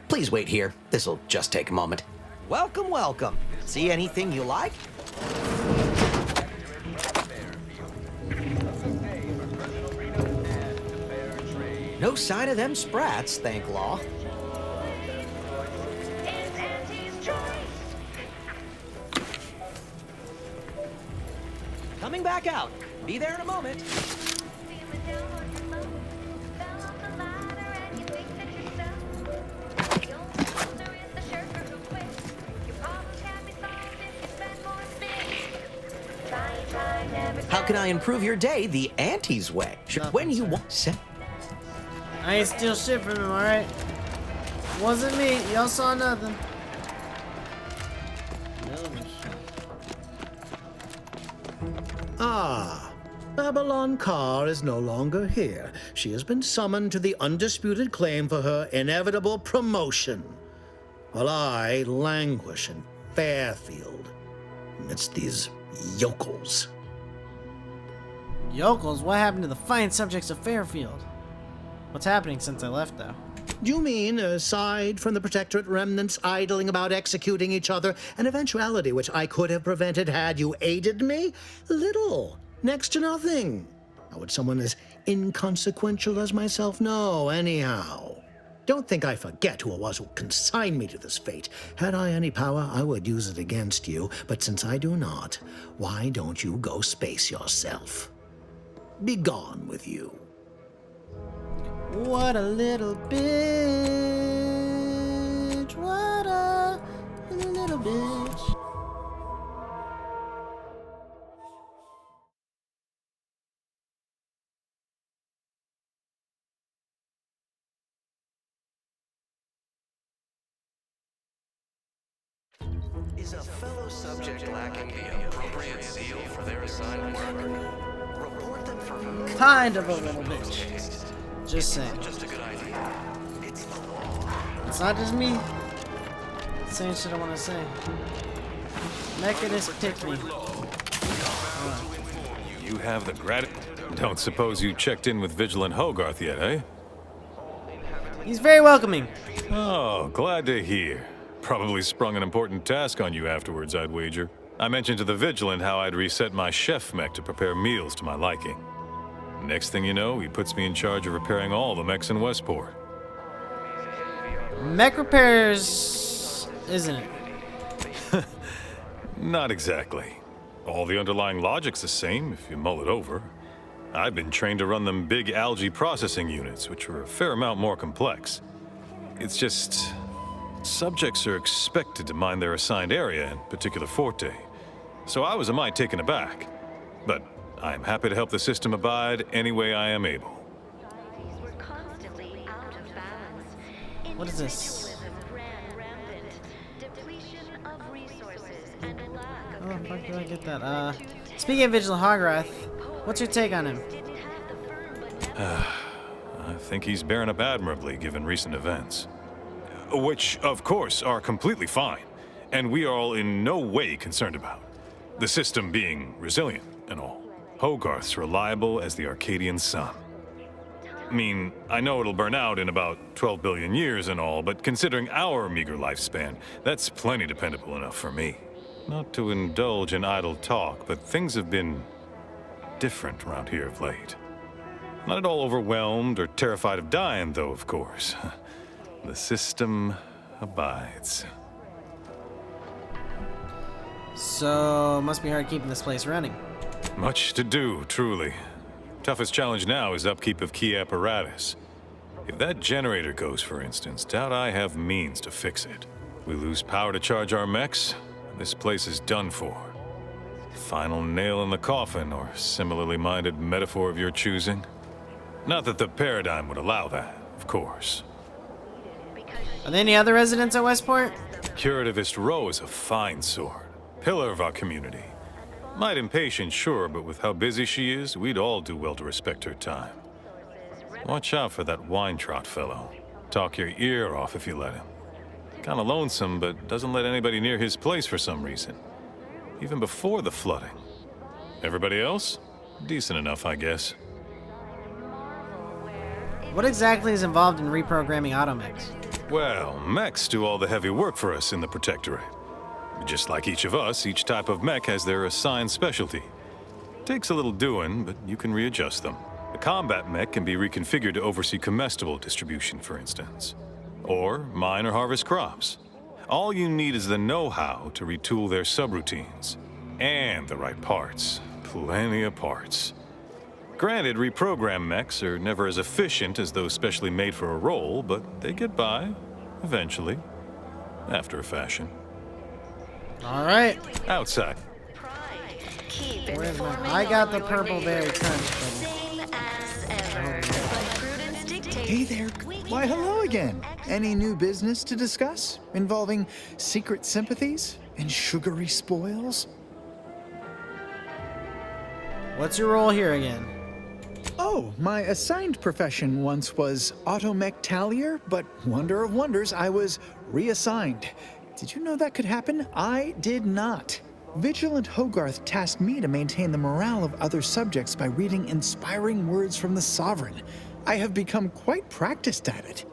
Please wait here. This'll just take a moment. Welcome, welcome. See anything you like? No sign of them Sprats, thank law. Coming back out. Be there in a moment. How can I improve your day the Auntie's way? When you want... I ain't steal shit from him, alright? Wasn't me. Y'all saw nothing. Ah, Babylon Carr is no longer here. She has been summoned to the undisputed claim for her inevitable promotion, while I languish in Fairfield amidst these yokels. Yokels? What happened to the fine subjects of Fairfield? What's happening since I left, though? You mean, aside from the Protectorate remnants idling about executing each other, an eventuality which I could have prevented had you aided me? Little. Next to nothing. How would someone as inconsequential as myself know, anyhow? Don't think I forget who it was who consigned me to this fate. Had I any power, I would use it against you, but since I do not, why don't you go space yourself? Be gone with you. What a little bitch. What a little bitch. Is a fellow subject lacking the appropriate zeal for their assigned work? Report them for Kind of a little bitch. Just saying. Just a good idea. It's the law. It's not just me saying shit I want to say. Mechanist pick me. You have the gratitude. Don't suppose you checked in with Vigilant Hogarth yet, eh? He's very welcoming. Oh, glad to hear. Probably sprung an important task on you afterwards, I'd wager. I mentioned to the Vigilant how I'd reset my chef mech to prepare meals to my liking. Next thing you know, he puts me in charge of repairing all the mechs in Westport. Mech repairs, isn't it? Not exactly. All the underlying logic's the same if you mull it over. I've been trained to run them big algae processing units, which are a fair amount more complex. It's just... subjects are expected to mind their assigned area and particular forte. So I was a mite taken aback. But I'm happy to help the system abide any way I am able. What is this? How the fuck do I get that? Speaking of Vigilant Hogarth, what's your take on him? I think he's bearing up admirably given recent events. Which, of course, are completely fine, and we are all in no way concerned about. The system being resilient and all. Hogarth's reliable as the Arcadian sun. I mean, I know it'll burn out in about 12 billion years and all, but considering our meager lifespan, that's plenty dependable enough for me. Not to indulge in idle talk, but things have been different around here of late. Not at all overwhelmed or terrified of dying, though, of course. The system abides. So, must be hard keeping this place running. Much to do, truly. Toughest challenge now is upkeep of key apparatus. If that generator goes, for instance, doubt I have means to fix it. We lose power to charge our mechs, this place is done for. Final nail in the coffin, or similarly minded metaphor of your choosing. Not that the paradigm would allow that, of course. Are there any other residents at Westport? Curativist Row is a fine sword. Pillar of our community. Might impatient, sure, but with how busy she is, we'd all do well to respect her time. Watch out for that Weintraut fellow. Talk your ear off if you let him. Kinda lonesome, but doesn't let anybody near his place for some reason. Even before the flooding. Everybody else? Decent enough, I guess. What exactly is involved in reprogramming automechs? Well, mechs do all the heavy work for us in the Protectorate. Just like each of us, each type of mech has their assigned specialty. Takes a little doing, but you can readjust them. A combat mech can be reconfigured to oversee comestible distribution, for instance. Or mine or harvest crops. All you need is the know-how to retool their subroutines. And the right parts. Plenty of parts. Granted, reprogrammed mechs are never as efficient as those specially made for a role, but they get by, eventually. After a fashion. Alright. Outside. Where's my... I got the purple berry crunch, buddy. Hey there. Why, hello again. Any new business to discuss involving secret sympathies and sugary spoils? What's your role here again? Oh, my assigned profession once was automech tallier, but wonder of wonders, I was reassigned. Did you know that could happen? I did not. Vigilant Hogarth tasked me to maintain the morale of other subjects by reading inspiring words from the Sovereign. I have become quite practiced at it.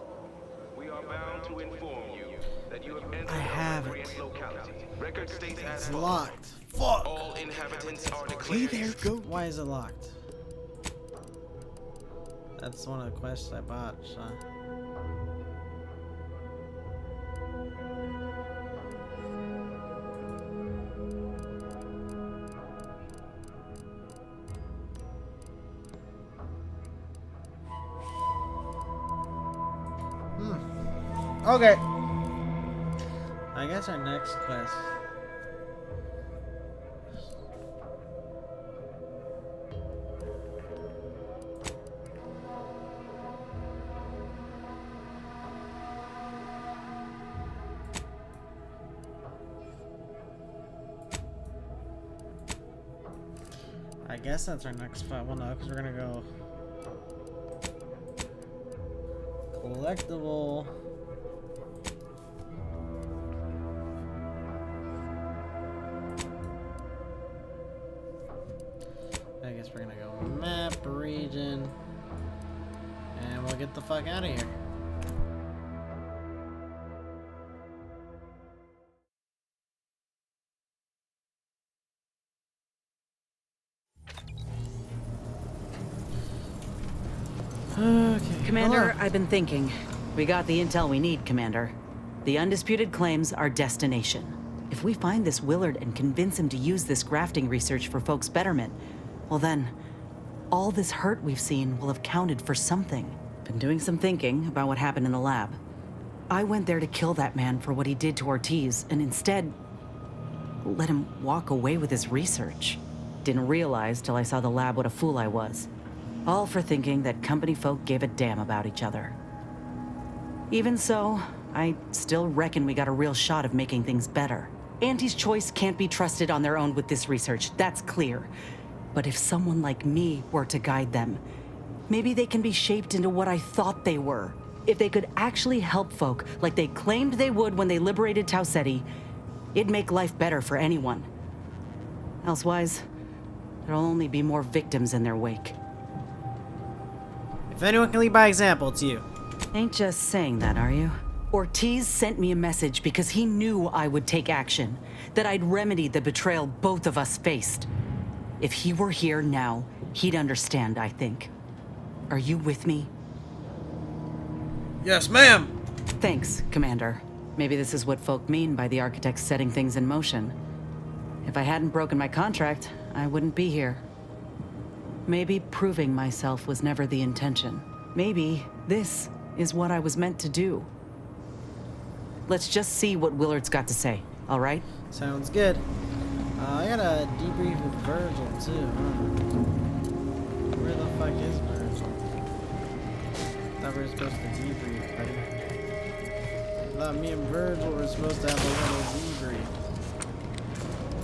I have it. It's locked. Fuck! Hey there, go. Why is it locked? That's one of the quests I bought, so. Okay. I guess our next quest. I guess that's our next fight. Well, no, because we're gonna go collectible. I guess we're gonna go map region, and we'll get the fuck out of here. Okay. Commander, Hello. I've been thinking. We got the intel we need, Commander. The undisputed claims our destination. If we find this Willard and convince him to use this grafting research for folks' betterment, well then, all this hurt we've seen will have counted for something. Been doing some thinking about what happened in the lab. I went there to kill that man for what he did to Ortiz, and instead, let him walk away with his research. Didn't realize till I saw the lab what a fool I was. All for thinking that company folk gave a damn about each other. Even so, I still reckon we got a real shot of making things better. Auntie's Choice can't be trusted on their own with this research, that's clear. But if someone like me were to guide them, maybe they can be shaped into what I thought they were. If they could actually help folk like they claimed they would when they liberated Tau Ceti, it'd make life better for anyone. Elsewise, there'll only be more victims in their wake. If anyone can lead by example, it's you. Ain't just saying that, are you? Ortiz sent me a message because he knew I would take action, that I'd remedy the betrayal both of us faced. If he were here now, he'd understand, I think. Are you with me? Yes, ma'am. Thanks, Commander. Maybe this is what folk mean by the architects setting things in motion. If I hadn't broken my contract, I wouldn't be here. Maybe proving myself was never the intention. Maybe this is what I was meant to do. Let's just see what Willard's got to say, all right? Sounds good. I gotta debrief with Virgil, too. Where the fuck is Virgil? Thought we were supposed to debrief, buddy. I thought me and Virgil were supposed to have a little debrief.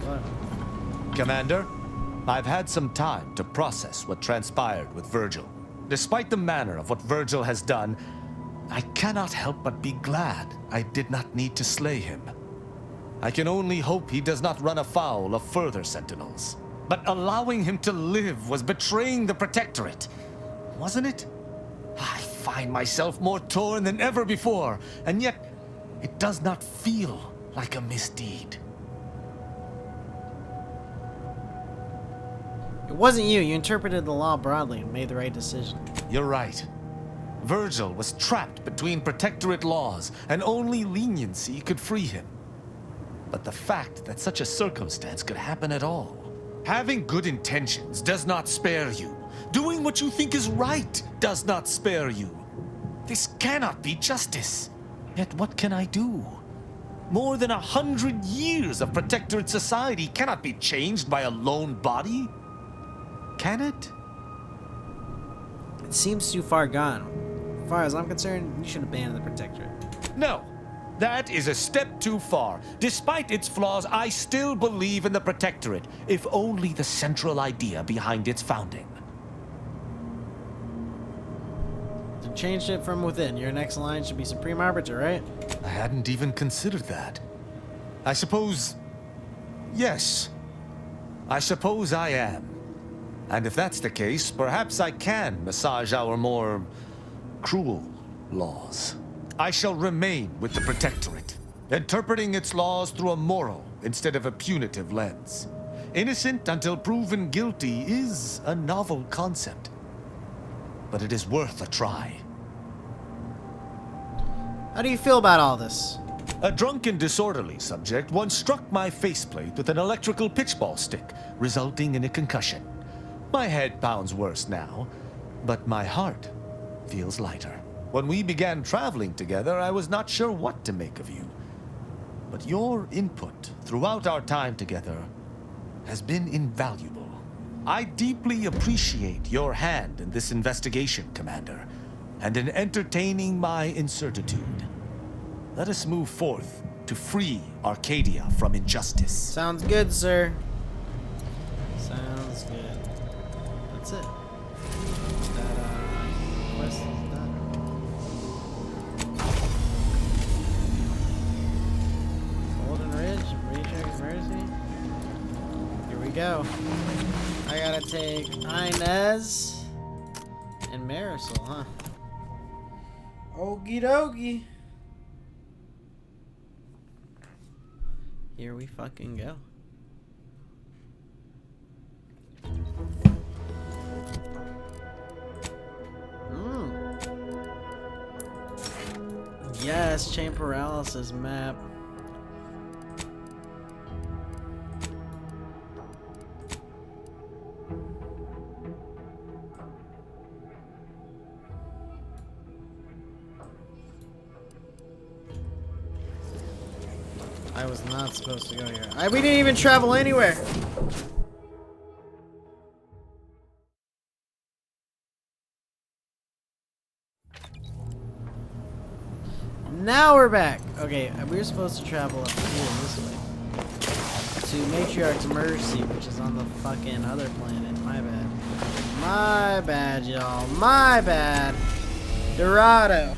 What? Commander, I've had some time to process what transpired with Virgil. Despite the manner of what Virgil has done, I cannot help but be glad I did not need to slay him. I can only hope he does not run afoul of further Sentinels. But allowing him to live was betraying the Protectorate, wasn't it? I find myself more torn than ever before, and yet it does not feel like a misdeed. It wasn't you. You interpreted the law broadly and made the right decision. You're right. Virgil was trapped between Protectorate laws, and only leniency could free him. But the fact that such a circumstance could happen at all. Having good intentions does not spare you. Doing what you think is right does not spare you. This cannot be justice. Yet what can I do? More than 100 years of Protectorate society cannot be changed by a lone body. Can it? It seems too far gone. As far as I'm concerned, you should abandon the Protectorate. No. That is a step too far. Despite its flaws, I still believe in the Protectorate, if only the central idea behind its founding. To change shit from within, your next line should be Supreme Arbiter, right? I hadn't even considered that. I suppose... yes. I suppose I am. And if that's the case, perhaps I can massage our more cruel laws. I shall remain with the Protectorate, interpreting its laws through a moral instead of a punitive lens. Innocent until proven guilty is a novel concept, but it is worth a try. How do you feel about all this? A drunken, disorderly subject once struck my faceplate with an electrical pitchball stick, resulting in a concussion. My head pounds worse now, but my heart feels lighter. When we began traveling together, I was not sure what to make of you. But your input throughout our time together has been invaluable. I deeply appreciate your hand in this investigation, Commander, and in entertaining my incertitude. Let us move forth to free Arcadia from injustice. Sounds good, sir. Sounds good. That's it. That quest is done. Golden Ridge, Matrix Mercy. Here we go. I gotta take Inez and Marisol, huh? Okie dokie. Here we fucking go. Yes, chain paralysis map. I was not supposed to go here. We didn't even travel anywhere. Now we're back. Okay, we were supposed to travel up here this way. To Matriarch's Mercy, which is on the fucking other planet. My bad. My bad, y'all. My bad. Dorado.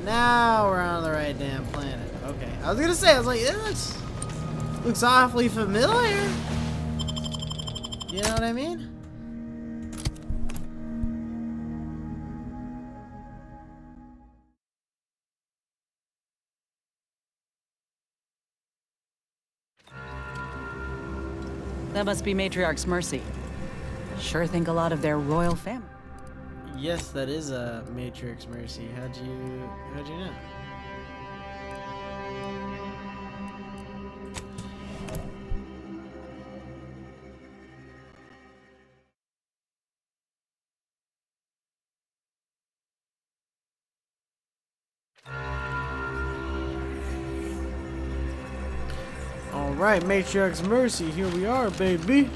Now we're on the right damn planet. Okay. I was gonna say, I was like, it looks awfully familiar. You know what I mean? That must be Matriarch's Mercy. Sure think a lot of their royal family. Yes, that is a Matrix Mercy. How'd you know? Alright, Matriarch's Mercy, here we are, baby.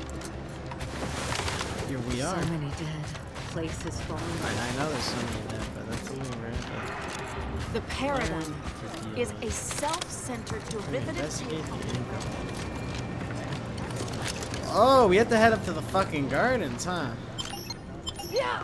Here we are. So many dead. Places falling. I know there's so many dead, but that's even rare. The paradigm is a self-centered derivative. Oh, we have to head up to the fucking gardens, huh? Yeah.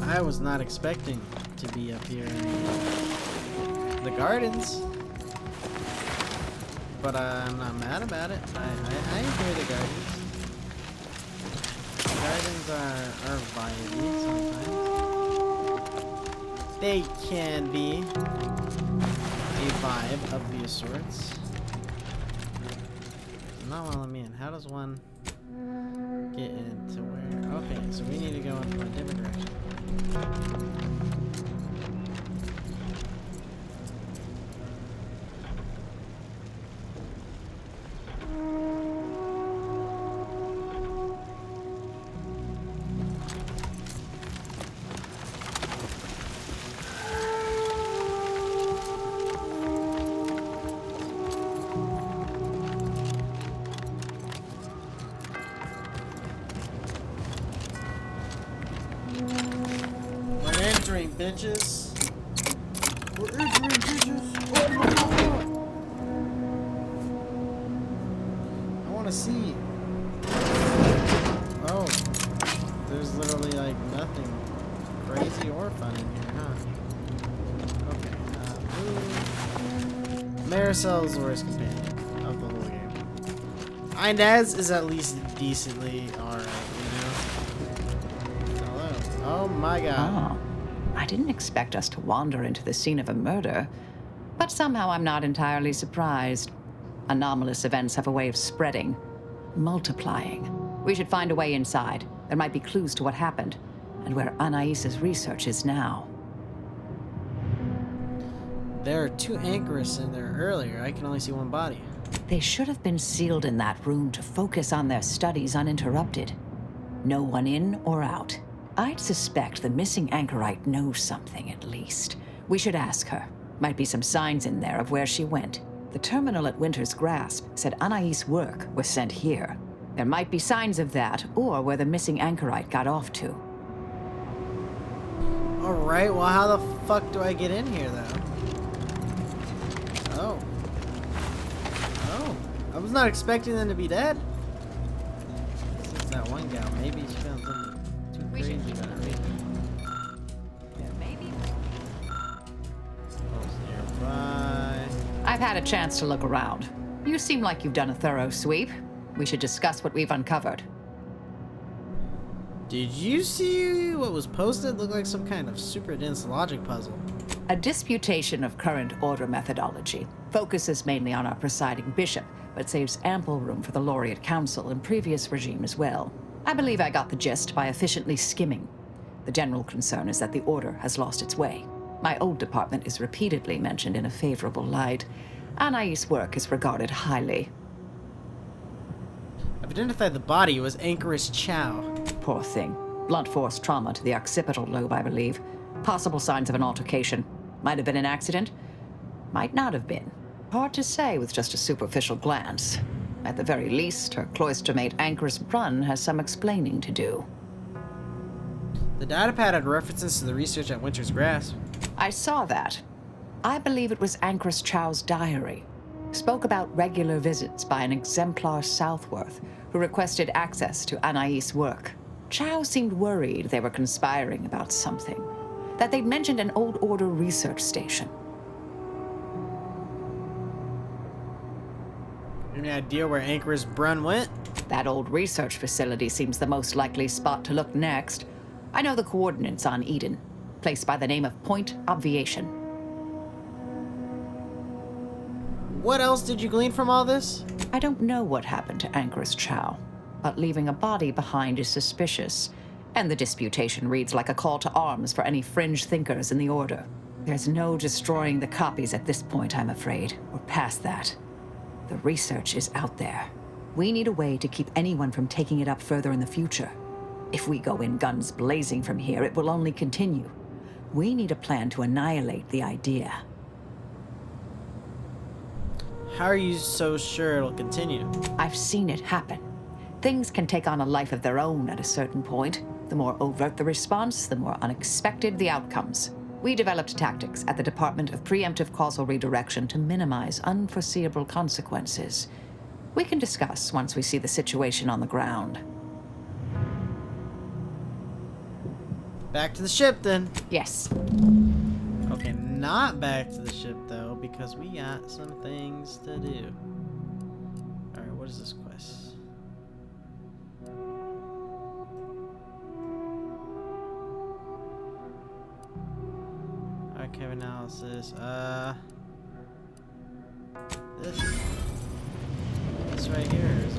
I was not expecting to be up here in the gardens, but I'm not mad about it. I enjoy the gardens. Gardens are vibey sometimes. They can be a vibe of the sorts. Not while I'm in. How does one get into where? Okay, so we need to go into a different direction. Bitches. We're entering, bitches. Oh my god. I want to see. Oh. There's literally like nothing crazy or fun in here, huh? Okay. Maricel's worst companion of the whole game. Inez is at least decently alright, you know? Hello. Oh my god. Oh. I didn't expect us to wander into the scene of a murder, but somehow I'm not entirely surprised. Anomalous events have a way of spreading, multiplying. We should find a way inside. There might be clues to what happened, and where Anais's research is now. There are 2 Anchorists in there earlier. I can only see one body. They should have been sealed in that room to focus on their studies uninterrupted. No one in or out. I'd suspect the missing anchorite knows something, at least. We should ask her. Might be some signs in there of where she went. The terminal at Winter's Grasp said Anais' work was sent here. There might be signs of that, or where the missing anchorite got off to. Alright, well how the fuck do I get in here, though? Oh. Oh. I was not expecting them to be dead. This is that one gal. Maybe she found something. Crazy about everything. There may be. Close nearby. I've had a chance to look around. You seem like you've done a thorough sweep. We should discuss what we've uncovered. Did you see what was posted? Looked like some kind of super dense logic puzzle. A disputation of current order methodology. Focuses mainly on our presiding bishop, but saves ample room for the Laureate Council and previous regime as well. I believe I got the gist by efficiently skimming. The general concern is that the Order has lost its way. My old department is repeatedly mentioned in a favorable light. Anais' work is regarded highly. I've identified the body. It was Anchorist Chow. Poor thing. Blunt force trauma to the occipital lobe, I believe. Possible signs of an altercation. Might have been an accident. Might not have been. Hard to say with just a superficial glance. At the very least, her cloistermate Anchoress Brunn has some explaining to do. The datapad had references to the research at Winter's Grasp. I saw that. I believe it was Anchoress Chow's diary. Spoke about regular visits by an exemplar Southworth, who requested access to Anais' work. Chow seemed worried they were conspiring about something. That they'd mentioned an old order research station. Any idea where Anchor's Brun went? That old research facility seems the most likely spot to look next. I know the coordinates on Eden. Place by the name of Point Obviation. What else did you glean from all this? I don't know what happened to Anchor's Chow, but leaving a body behind is suspicious. And the disputation reads like a call to arms for any fringe thinkers in the Order. There's no destroying the copies at this point, I'm afraid. We're past that. The research is out there. We need a way to keep anyone from taking it up further in the future. If we go in guns blazing from here, it will only continue. We need a plan to annihilate the idea. How are you so sure it'll continue? I've seen it happen. Things can take on a life of their own at a certain point. The more overt the response, the more unexpected the outcomes. We developed tactics at the Department of Preemptive Causal Redirection to minimize unforeseeable consequences. We can discuss once we see the situation on the ground. Back to the ship, then. Yes. Okay, not back to the ship, though, because we got some things to do. Alright, what is this quest? Archive analysis. This right here is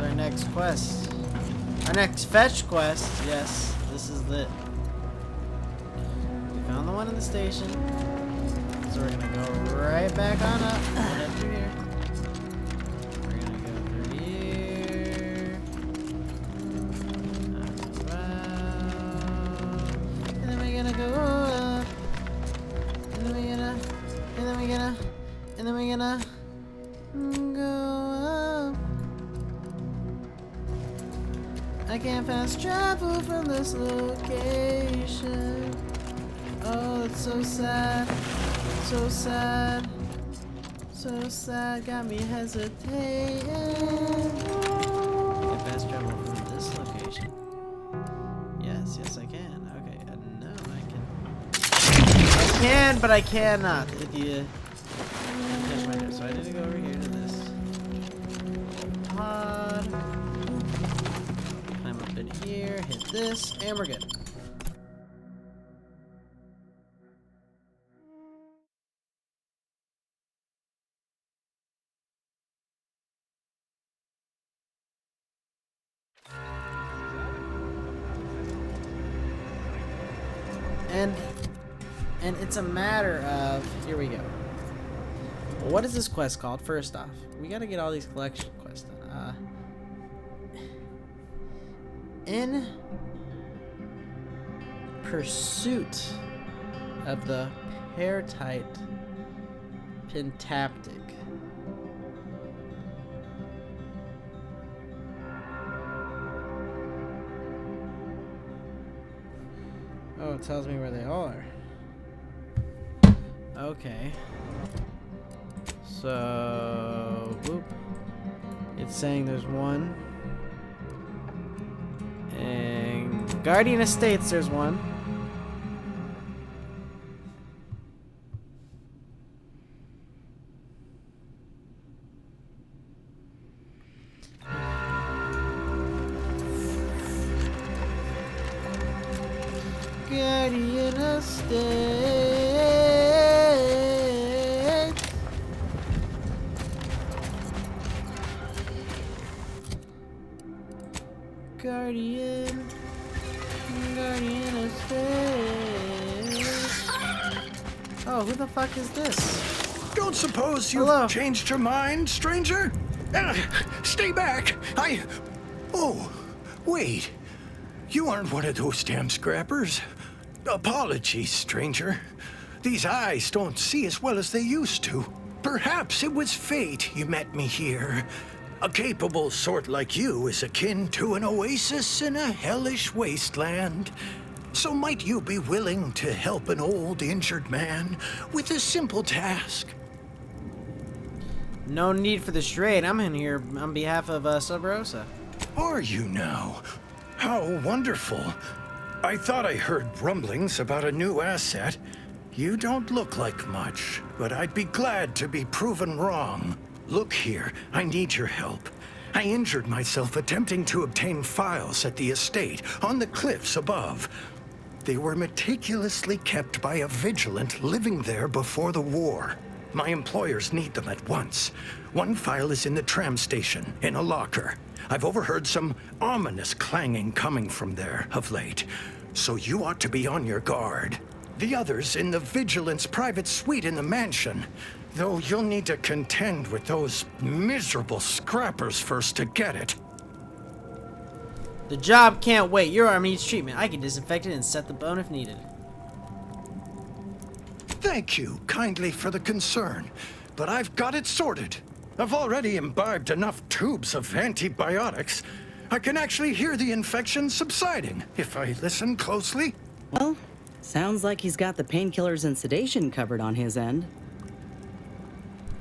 our next quest. Our next fetch quest. Yes, this is it. We found the one in the station, so we're gonna go right back on up. Head through here. We're gonna go through here. Around. And then we're gonna go up. And then we're gonna go up. I can't fast travel from this location. Oh, it's so sad. So sad. So sad. Got me hesitating. I can fast travel from this location. Yes, yes I can. Okay, no, I can. I can, but I cannot. If you catch my drift. So I need to go over here to this pod. Climb up in here, hit this, and we're good. And it's a matter of, here we go. What is this quest called? First off, we gotta get all these collection quests done. In pursuit of the Peartite Pentaptic. Oh, it tells me where they are. Okay. So, whoop. It's saying there's one. And Guardian Estates, there's one. Guardian Estates. Guardian Estates. Oh, who the fuck is this? Don't suppose you've changed your mind, stranger? Stay back! Oh, wait. You aren't one of those damn scrappers. Apologies, stranger. These eyes don't see as well as they used to. Perhaps it was fate you met me here. A capable sort like you is akin to an oasis in a hellish wasteland. So might you be willing to help an old injured man with a simple task? No need for the charade. I'm in here on behalf of Sub Rosa. Are you now? How wonderful. I thought I heard rumblings about a new asset. You don't look like much, but I'd be glad to be proven wrong. Look here, I need your help. I injured myself attempting to obtain files at the estate on the cliffs above. They were meticulously kept by a vigilant living there before the war. My employers need them at once. One file is in the tram station, in a locker. I've overheard some ominous clanging coming from there of late, so you ought to be on your guard. The other's in the vigilance private suite in the mansion, though you'll need to contend with those miserable scrappers first to get it. The job can't wait. Your arm needs treatment. I can disinfect it and set the bone if needed. Thank you kindly for the concern, but I've got it sorted. I've already imbibed enough tubes of antibiotics. I can actually hear the infection subsiding if I listen closely. Well, sounds like he's got the painkillers and sedation covered on his end.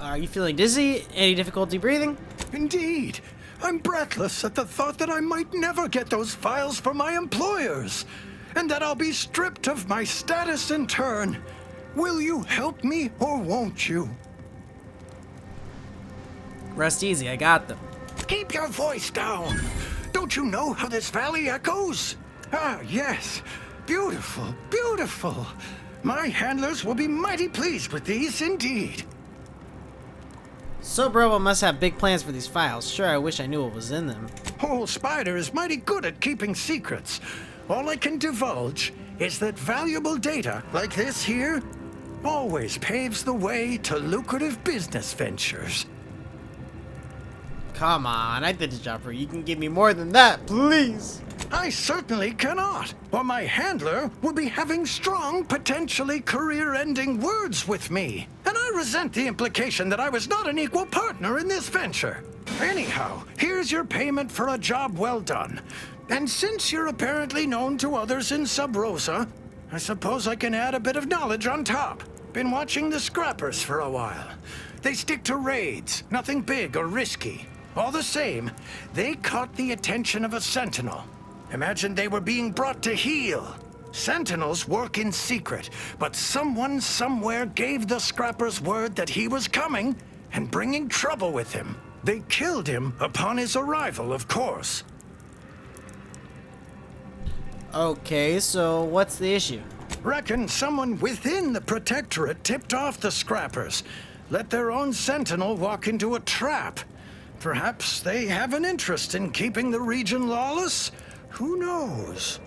Are you feeling dizzy? Any difficulty breathing? Indeed. I'm breathless at the thought that I might never get those files from my employers, and that I'll be stripped of my status in turn. Will you help me, or won't you? Rest easy, I got them. Keep your voice down. Don't you know how this valley echoes? Ah, yes. Beautiful, beautiful. My handlers will be mighty pleased with these indeed. So Brobo must have big plans for these files. Sure, I wish I knew what was in them. Old Spider is mighty good at keeping secrets. All I can divulge is that valuable data, like this here, always paves the way to lucrative business ventures. Come on, I did the job for you. You can give me more than that, please. I certainly cannot, or my handler will be having strong, potentially career-ending words with me. And I resent the implication that I was not an equal partner in this venture. Anyhow, here's your payment for a job well done. And since you're apparently known to others in Sub Rosa, I suppose I can add a bit of knowledge on top. Been watching the scrappers for a while. They stick to raids, nothing big or risky. All the same, they caught the attention of a sentinel. Imagine they were being brought to heel. Sentinels work in secret, but someone somewhere gave the scrappers word that he was coming and bringing trouble with him. They killed him upon his arrival, of course. Okay, so what's the issue? Reckon someone within the Protectorate tipped off the scrappers. Let their own sentinel walk into a trap. Perhaps they have an interest in keeping the region lawless? Who knows?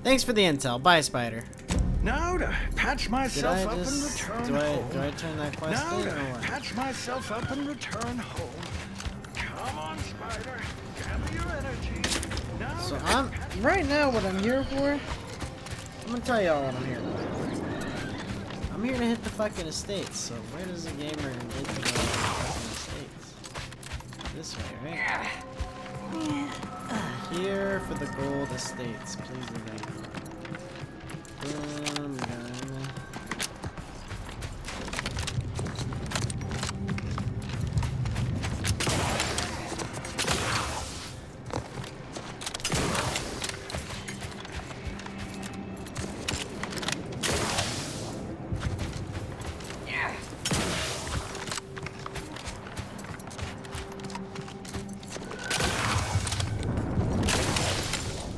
Thanks for the intel. Bye, Spider. Now to patch myself up and return home. Do I turn that quest now in, to or what? patch myself up and return home. Come on, Spider. Gather your energy. Now So right now what I'm here for, I'm gonna tell y'all what I'm here for. I'm here to hit the fucking estates. So where does the gamer get to the fucking estates? This way, right? Here for the gold estates, please and thank you. Boom, got it.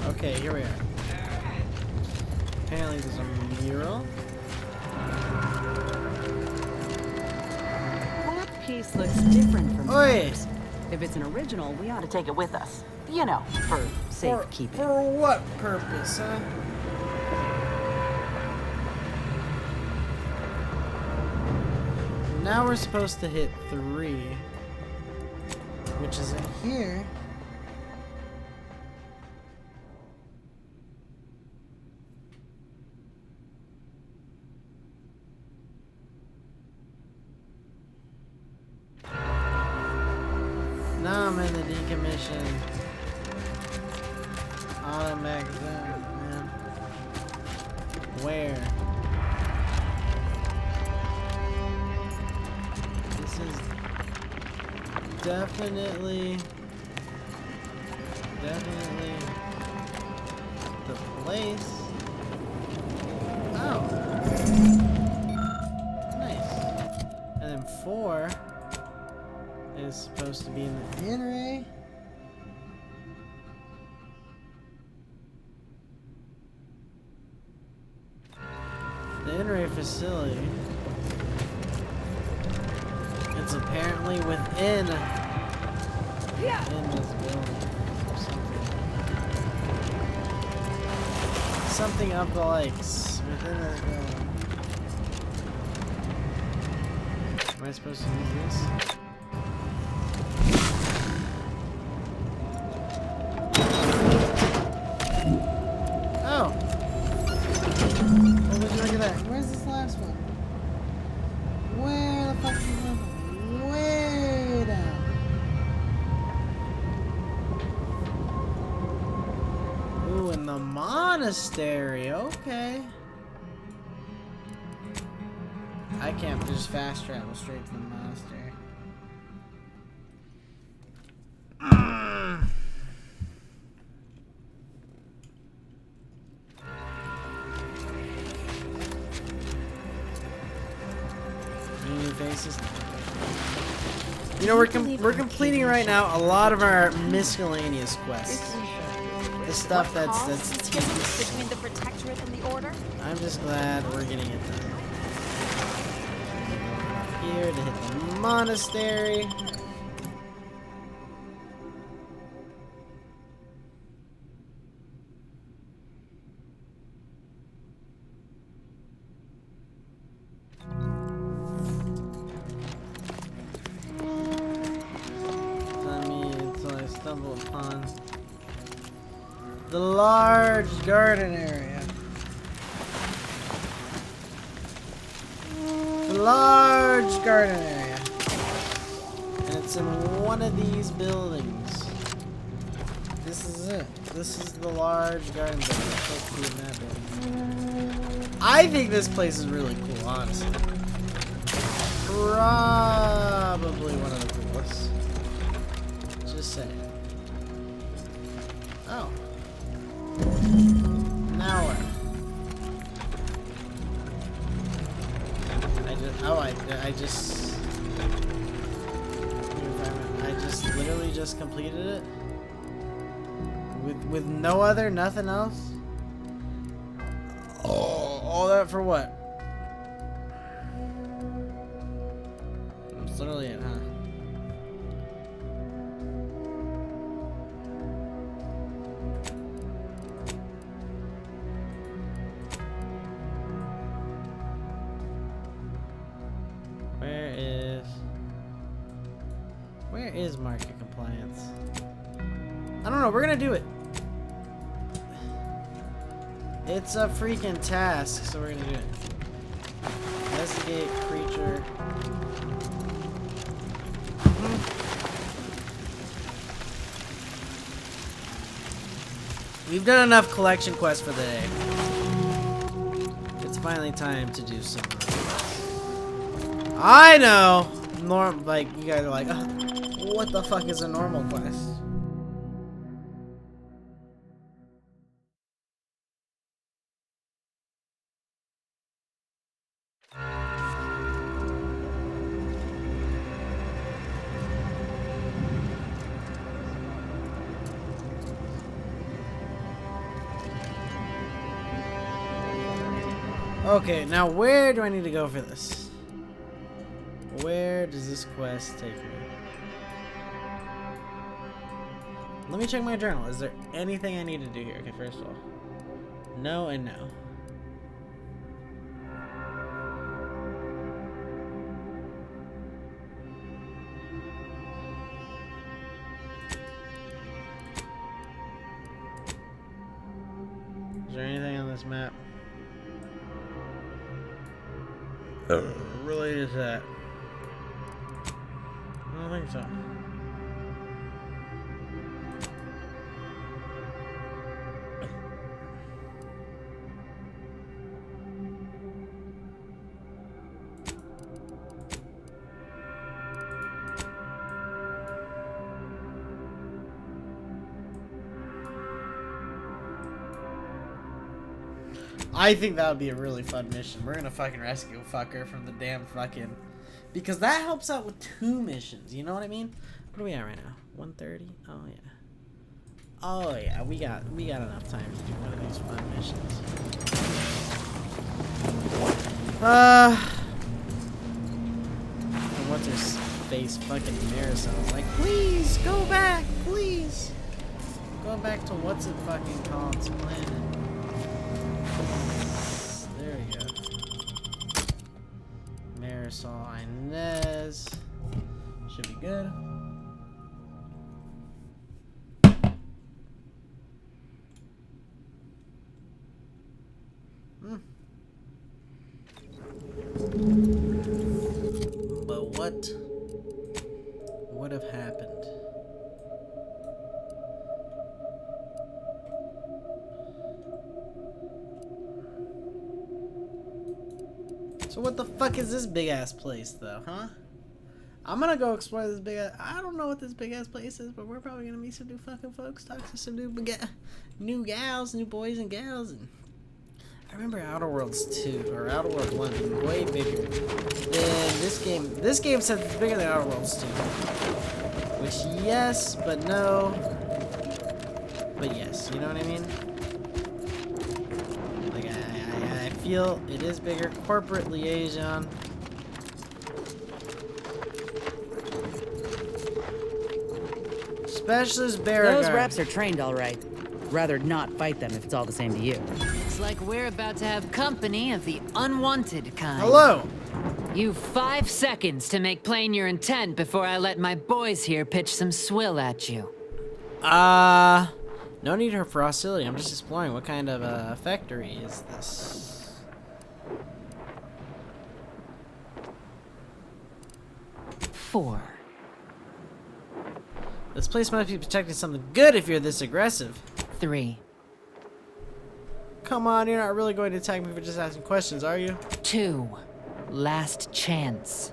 Okay, here we are. Apparently there's a mural. That piece looks different from Oi! others. If it's an original, we ought to take it with us. You know, for safekeeping. For what purpose, huh? Now we're supposed to hit 3, which is in here. Now I'm in the decommission. Automatic zone, man. Where? definitely the place. Oh. Nice. And then 4 is supposed to be in the in-ray. The in-ray facility. It's apparently within this building or something. Something up the lakes within this building. Am I supposed to use this? Oh! Oh, look at that. Where's this last one? Where the fuck is this last one? Way down. Ooh, in the monastery. Okay. I can't just fast travel straight to the monastery. Any new faces? You know, we're completing right now a lot of our miscellaneous quests. The stuff that's tedious. Between the Protectorate and the Order? I'm just glad we're getting it done. Here to hit the monastery. Until I stumble upon the large garden area. The large garden area. And it's in one of these buildings. This is it. This is the large garden building. It's supposed to be in that building. I think this place is really cool, honestly. Probably one of the coolest. Just saying. Oh. Now what? I just literally just completed it with nothing else. Oh, all that for what? That's literally it, huh? Where is market compliance? I don't know, we're gonna do it. It's a freaking task, so we're gonna do it. Investigate creature. We've done enough collection quests for the day. It's finally time to do some. I know! Like, you guys are like, oh, what the fuck is a normal quest? Okay, now where do I need to go for this? Where does this quest take me? Let me check my journal. Is there anything I need to do here? Okay, first of all. No and no. Is there anything on this map related to that? I don't think so. I think that would be a really fun mission. We're gonna fucking rescue a fucker from the damn fucking... Because that helps out with 2 missions, you know what I mean? What are we at right now? 1:30? Oh yeah. Oh yeah, we got enough time to do one of these fun missions. And what's her face fucking Marisol like, please go back, please. Go back to what's it fucking called planet. There we go. Marisol Inez. Should be good. But what would have happened? So what the fuck is this big ass place though, huh? I'm gonna go explore this big ass... I don't know what this big ass place is, but we're probably gonna meet some new fucking folks, talk to some new gals, new boys and gals, and... I remember Outer Worlds 2, or Outer Worlds 1 being way bigger than this game. This game says it's bigger than Outer Worlds 2. Which, yes, but no. But yes, you know what I mean? Like, I feel it is bigger. Corporate liaison. Specialist Beauregard. Those reps are trained all right. Rather not fight them if it's all the same to you. Looks like we're about to have company of the unwanted kind. Hello. You 5 seconds to make plain your intent before I let my boys here pitch some swill at you. No need for hostility. I'm just exploring. What kind of factory is this? Four. This place must be protecting something good if you're this aggressive. 3. Come on, you're not really going to attack me for just asking questions, are you? 2. Last chance.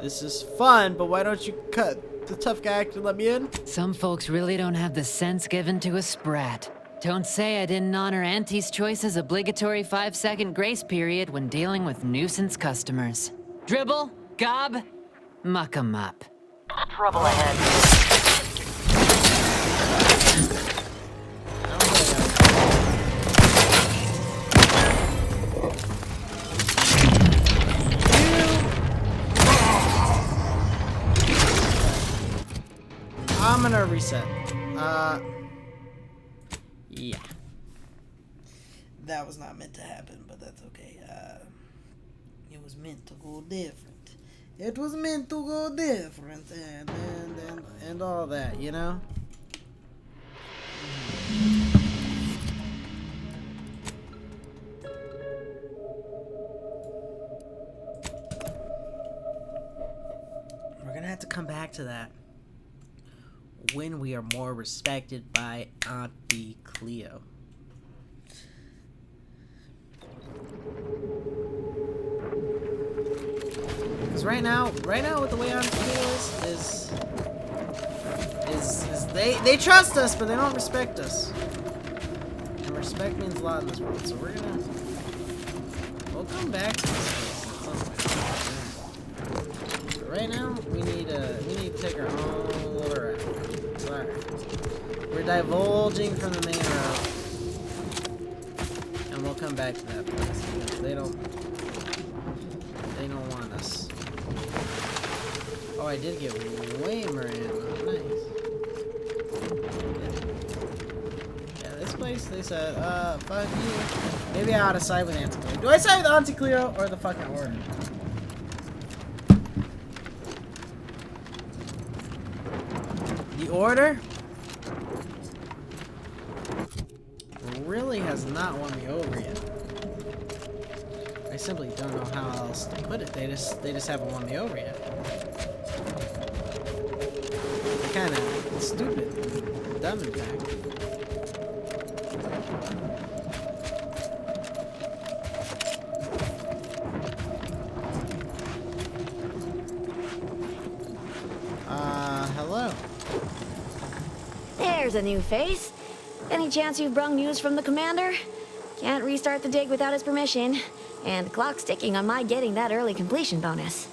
This is fun, but why don't you cut the tough guy act and let me in? Some folks really don't have the sense given to a sprat. Don't say I didn't honor Auntie's Choice's obligatory 5-second grace period when dealing with nuisance customers. Dribble, gob, muck 'em up. Trouble ahead. I'm gonna reset. Yeah. That was not meant to happen, but that's okay. It was meant to go different. It was meant to go different, and all that, you know? We're gonna have to come back to that when we are more respected by Auntie Cleo. Because right now with the way Auntie Cleo is they trust us, but they don't respect us. And respect means a lot in this world, so we'll come back to this place at some point. But right now, we need to take our own little route. Sorry. We're divulging from the main route. And we'll come back to that place because they don't want us. Oh, I did get way more ammo. Nice. Yeah, this place, they said, fuck you. Maybe I ought to side with Auntie Cleo. Do I side with Auntie Cleo or the fucking Order? The Order really has not won me over yet. I simply don't know how else to put it. They just haven't won me over yet. They're kind of stupid, dumb in fact. Hello. There's a new face. Any chance you've brung news from the commander? Can't restart the dig without his permission, and the clock's ticking on my getting that early completion bonus.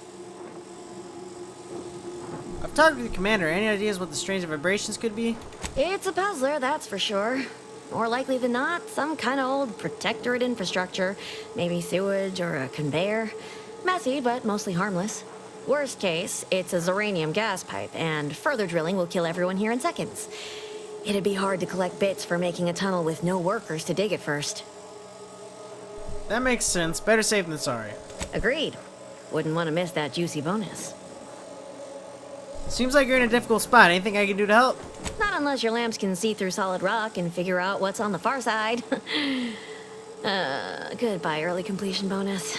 I've talked with the commander. Any ideas what the strange vibrations could be? It's a puzzler, that's for sure. More likely than not, some kind of old protectorate infrastructure. Maybe sewage or a conveyor. Messy, but mostly harmless. Worst case, it's a Zoranium gas pipe, and further drilling will kill everyone here in seconds. It'd be hard to collect bits for making a tunnel with no workers to dig it first. That makes sense. Better safe than sorry. Agreed. Wouldn't want to miss that juicy bonus. Seems like you're in a difficult spot. Anything I can do to help? Not unless your lamps can see through solid rock and figure out what's on the far side. Goodbye, early completion bonus.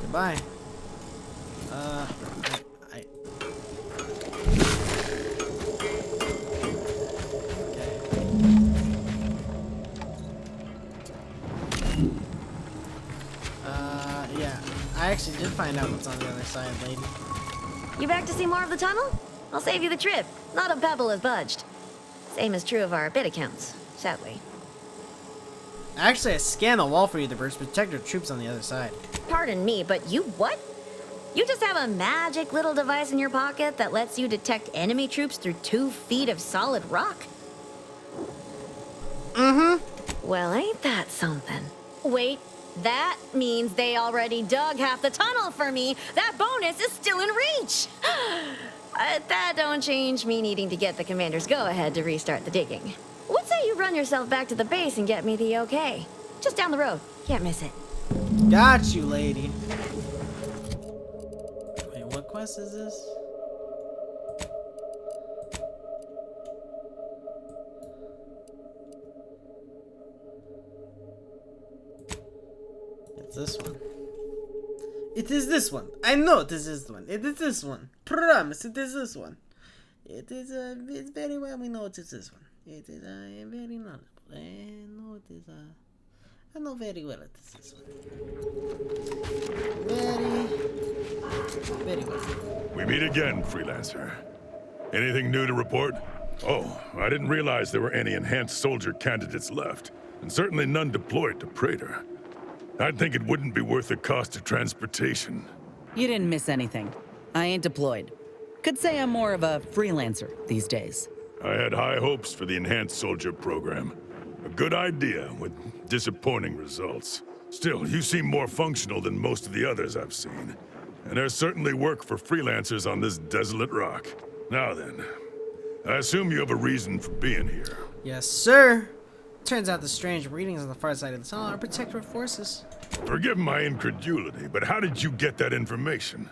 Goodbye. Yeah. I actually did find out what's on the other side, lady. You back to see more of the tunnel? I'll save you the trip. Not a pebble has budged. Same is true of our bit accounts, sadly. Actually, I scanned the wall for you. There's protector troops on the other side. Pardon me, but you what? You just have a magic little device in your pocket that lets you detect enemy troops through 2 feet of solid rock? Mm-hmm. Well, ain't that something? Wait, that means they already dug half the tunnel for me. That bonus is still in reach. That don't change me needing to get the commander's go-ahead to restart the digging. What say you run yourself back to the base and get me the okay? Just down the road. Can't miss it. Got you, lady. Wait, what quest is this? It's this one. It is this one. I know it is this one. It is this one. Promise, it is this one. It is it's very well we know it is this one. It is very knowledgeable. I know it is I know very well it is this one. Very well. We meet again, Freelancer. Anything new to report? Oh, I didn't realize there were any enhanced soldier candidates left, and certainly none deployed to Praetor. I'd think it wouldn't be worth the cost of transportation. You didn't miss anything. I ain't deployed. Could say I'm more of a freelancer these days. I had high hopes for the enhanced soldier program. A good idea with disappointing results. Still, you seem more functional than most of the others I've seen. And there's certainly work for freelancers on this desolate rock. Now then, I assume you have a reason for being here. Yes, sir. Turns out the strange readings on the far side of the tunnel are protectorate forces. Forgive my incredulity, but how did you get that information?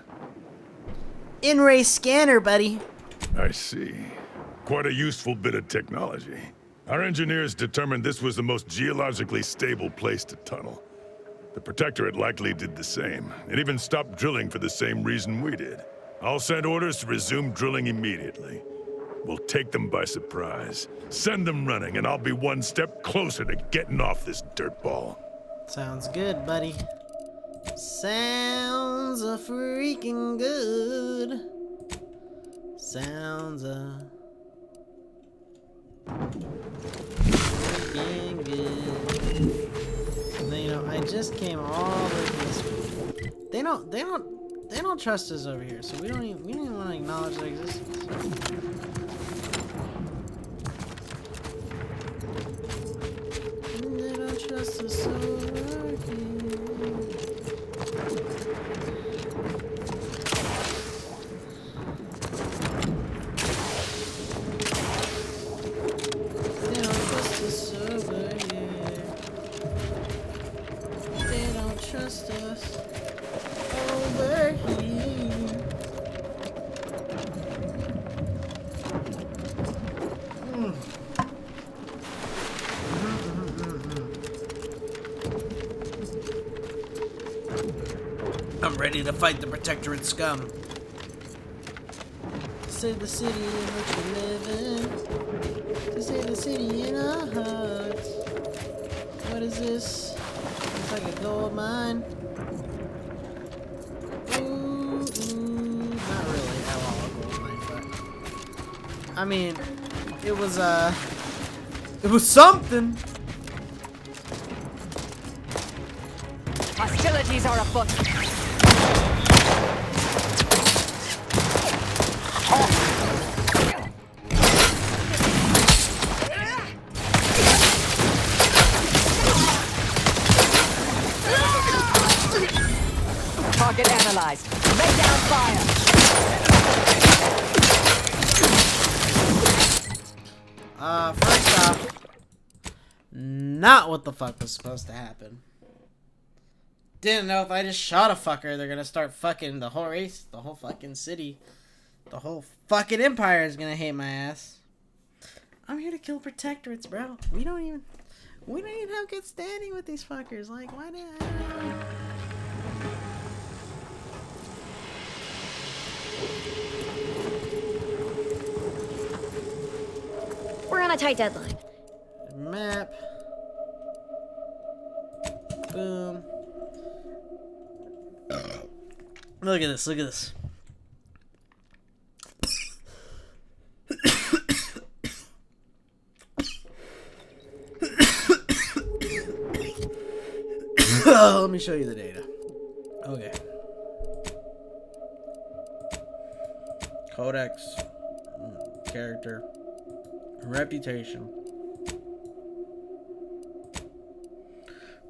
In-ray scanner, buddy. I see. Quite a useful bit of technology. Our engineers determined this was the most geologically stable place to tunnel. The Protectorate likely did the same, and even stopped drilling for the same reason we did. I'll send orders to resume drilling immediately. We'll take them by surprise. Send them running, and I'll be one step closer to getting off this dirtball. Sounds good, buddy. Sounds a freaking good. Sounds a freaking good. You know, I just came all the way to this. They don't trust us over here, so we don't even want to acknowledge their existence. They don't trust us over here. They don't trust us over here. They don't trust us over here. I'm ready to fight the Protectorate scum. To save the city in which we live in. To save the city in our hearts. What is this? It's like a gold mine. Ooh, not really at all a gold mine, but I mean, it was something. Hostilities are afoot. Target analyzed. Lay down fire. First off, not what the fuck was supposed to happen. Didn't know if I just shot a fucker, they're gonna start fucking the whole race, the whole fucking city, the whole fucking empire is gonna hate my ass. I'm here to kill protectorates, bro. We don't even have good standing with these fuckers. Like, why did We're on a tight deadline. Map. Boom. Look at this, look at this. Let me show you the data. Okay. Codex. Character. Reputation.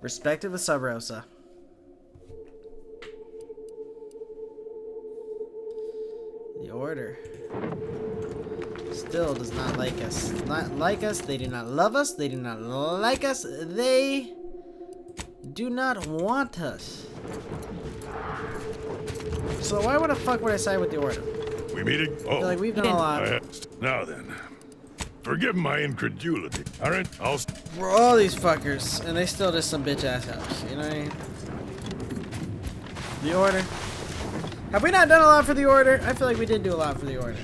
Respective of Sub Rosa. The Order still does not like us. Not like us. They do not love us. They do not like us. They do not want us. So why would the fuck would I side with the Order? We meeting? Oh, I feel like we've done a lot. Now then, forgive my incredulity. All right, We're all these fuckers, and they still just some bitch ass house. You know what I mean? The Order. Have we not done a lot for the Order? I feel like we did do a lot for the Order.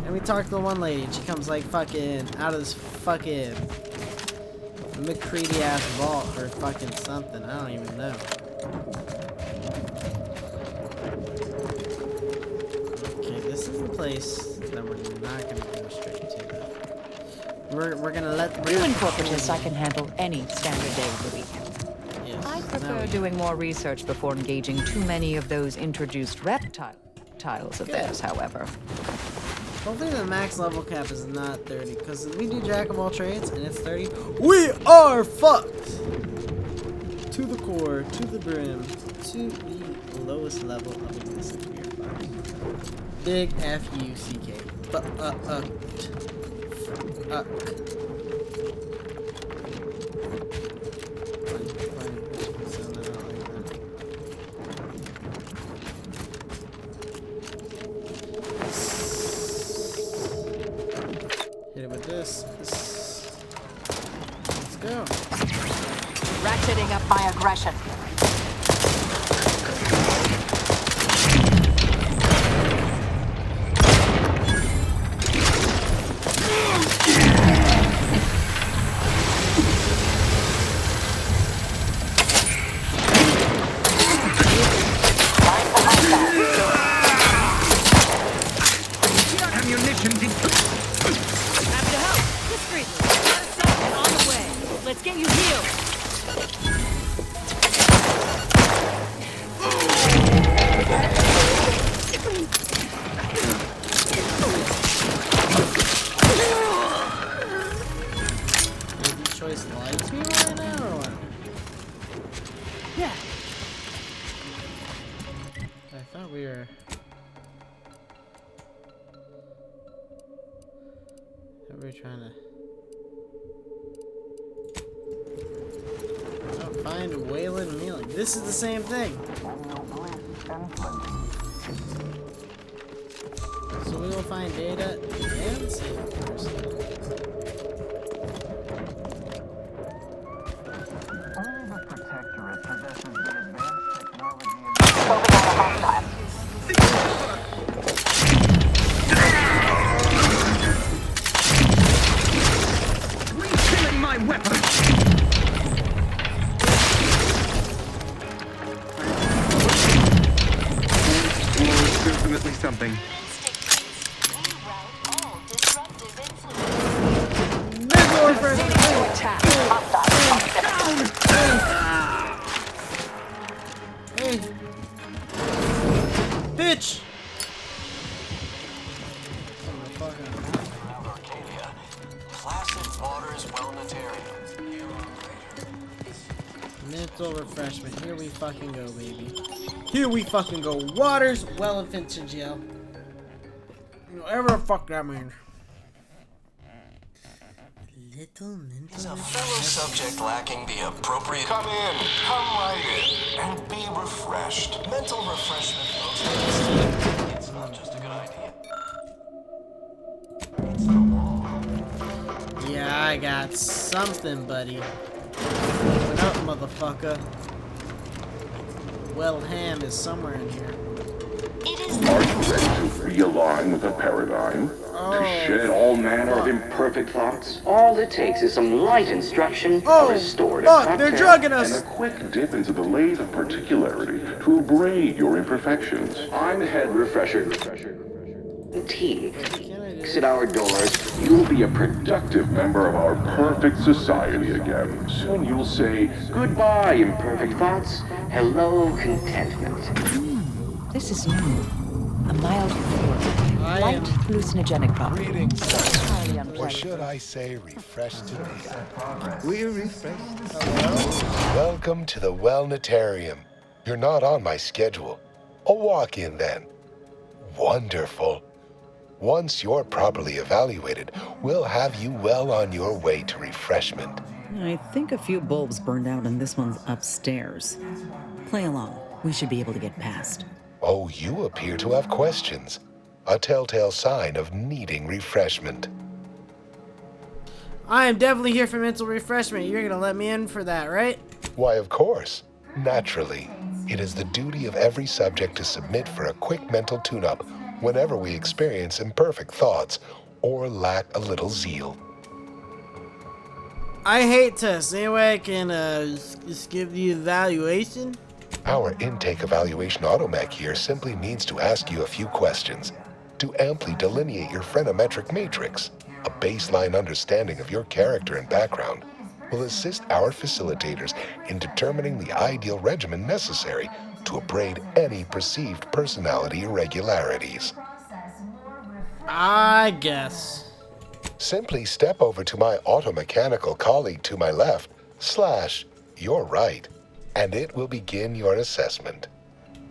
And we talked to the one lady, and she comes like fucking out of this fucking McCready ass vault or fucking something. I don't even know. Okay, this is the place that we're not gonna go straight to. We're gonna let You incorporators, I can handle any standard day of the week. Yes. I prefer doing more research before engaging too many of those introduced reptiles of theirs, however. Hopefully the max level cap is not 30, because if we do Jack of all trades and it's 30, we are fucked! To the core, to the brim, to the lowest level of existence we are fucked. Big F-U-C-K. Hit it with this. Let's go. Ratcheting up my aggression. Let's get you healed. Choice likes me right now or what? Yeah. I thought we were. What were we trying to? Oh, find Wayland Mealing. This is the same thing. So we will find data and save a person. Refilling my weapon! Definitely something. bitch! Arcadia. Placid Waters Wellnetarium. Mental refreshment. Here we fucking go, baby. Here we fucking go. Waters Well Infection Gel. Whatever the fuck that means. Little mental. Is a fellow subject lacking the appropriate? Come in. Come right in. And be refreshed. Mental refreshment, folks. It's not just a good idea. It's the law. Yeah, I got something, buddy. Open up, motherfucker. Well, ham is somewhere in here. Are you ready to realign with the paradigm? To shed all manner of imperfect thoughts? All it takes is some light instruction, a restorative Fuck, they're drugging us! And a quick dip into the lathe of particularity to abrade your imperfections. I'm Head Refresher. T. Exit our doors. You'll be a productive member of our perfect society again. Soon you'll say, Goodbye, imperfect thoughts. Hello, contentment. This is new. A mild light hallucinogenic property. Or should I say refreshed to me? We're refreshed. Welcome to the Wellnetarium. You're not on my schedule. A walk-in then. Wonderful. Once you're properly evaluated, we'll have you well on your way to refreshment. I think a few bulbs burned out and this one's upstairs. Play along. We should be able to get past. Oh, you appear to have questions. A telltale sign of needing refreshment. I am definitely here for mental refreshment. You're gonna let me in for that, right? Why, of course. Naturally. It is the duty of every subject to submit for a quick mental tune-up whenever we experience imperfect thoughts or lack a little zeal. I hate tests. Any way I can just give the evaluation? Our intake evaluation automech here simply needs to ask you a few questions to amply delineate your phreноmetric matrix. A baseline understanding of your character and background will assist our facilitators in determining the ideal regimen necessary to abrade any perceived personality irregularities. I guess. Simply step over to my automechanical colleague to my left, / your right, and it will begin your assessment.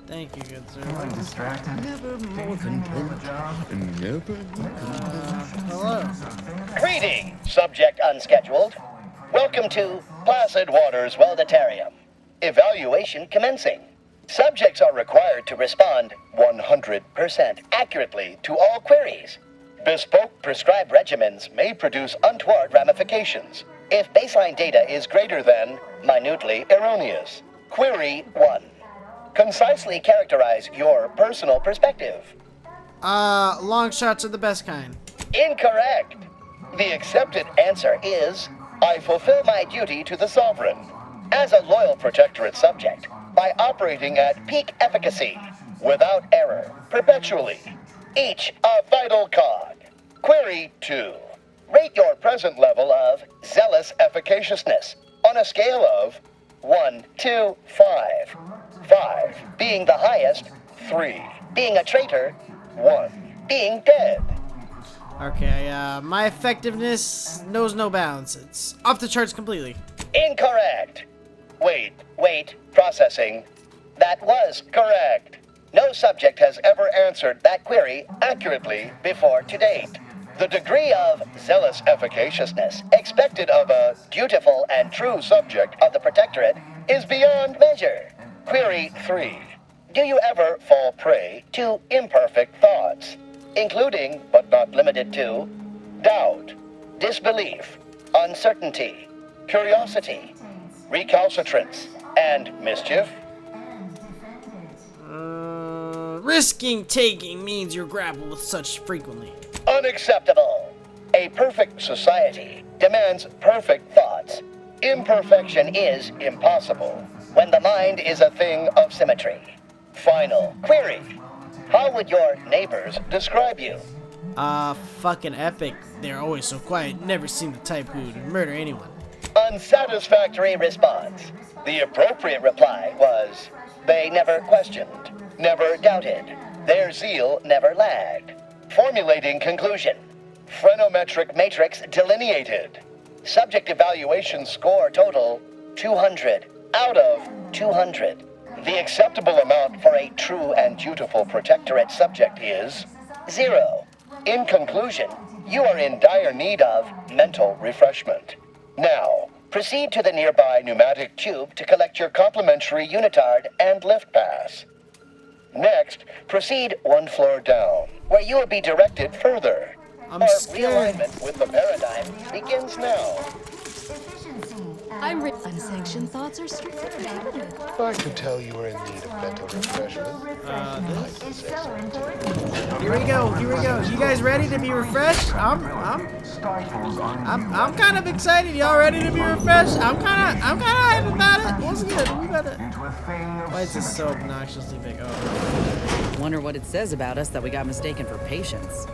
Thank you, good sir. Never more content. Never hello. Greetings, subject unscheduled. Welcome to Placid Waters Wellnetarium. Evaluation commencing. Subjects are required to respond 100% accurately to all queries. Bespoke prescribed regimens may produce untoward ramifications if baseline data is greater than minutely erroneous. Query 1. Concisely characterize your personal perspective. Long shots are the best kind. Incorrect. The accepted answer is, I fulfill my duty to the Sovereign as a loyal protectorate subject by operating at peak efficacy, without error, perpetually. Each a vital cog. Query 2. Rate your present level of zealous efficaciousness on a scale of 1 to 5. 5 being the highest, 3 being a traitor, 1 being dead. Okay, my effectiveness knows no bounds. It's off the charts completely. Incorrect. Wait, processing. That was correct. No subject has ever answered that query accurately before to date. The degree of zealous efficaciousness expected of a dutiful and true subject of the Protectorate is beyond measure. Query 3. Do you ever fall prey to imperfect thoughts, including, but not limited to, doubt, disbelief, uncertainty, curiosity, recalcitrance, and mischief? Risking taking means you grapple with such frequently. Unacceptable. A perfect society demands perfect thoughts. Imperfection is impossible when the mind is a thing of symmetry. Final query. How would your neighbors describe you? Fucking epic. They're always so quiet. Never seen the type who'd murder anyone. Unsatisfactory response. The appropriate reply was, they never questioned, never doubted, Their zeal never lagged. Formulating conclusion. Phrenometric matrix delineated. Subject evaluation score total 200 out of 200. The acceptable amount for a true and dutiful Protectorate subject is 0. In conclusion, you are in dire need of mental refreshment. Now, proceed to the nearby pneumatic tube to collect your complimentary unitard and lift pass. Next, proceed one floor down, where you will be directed further. I'm scared. Realignment with the paradigm begins now. Unsanctioned thoughts are strictly prohibited. I could tell you were in need of mental refreshment. Here we go. Here we go. You guys ready to be refreshed? I'm kind of excited. Y'all ready to be refreshed? I'm kind of hype about it. What's good? We better. Why is this so obnoxiously big? Oh. Wonder what it says about us that we got mistaken for patients.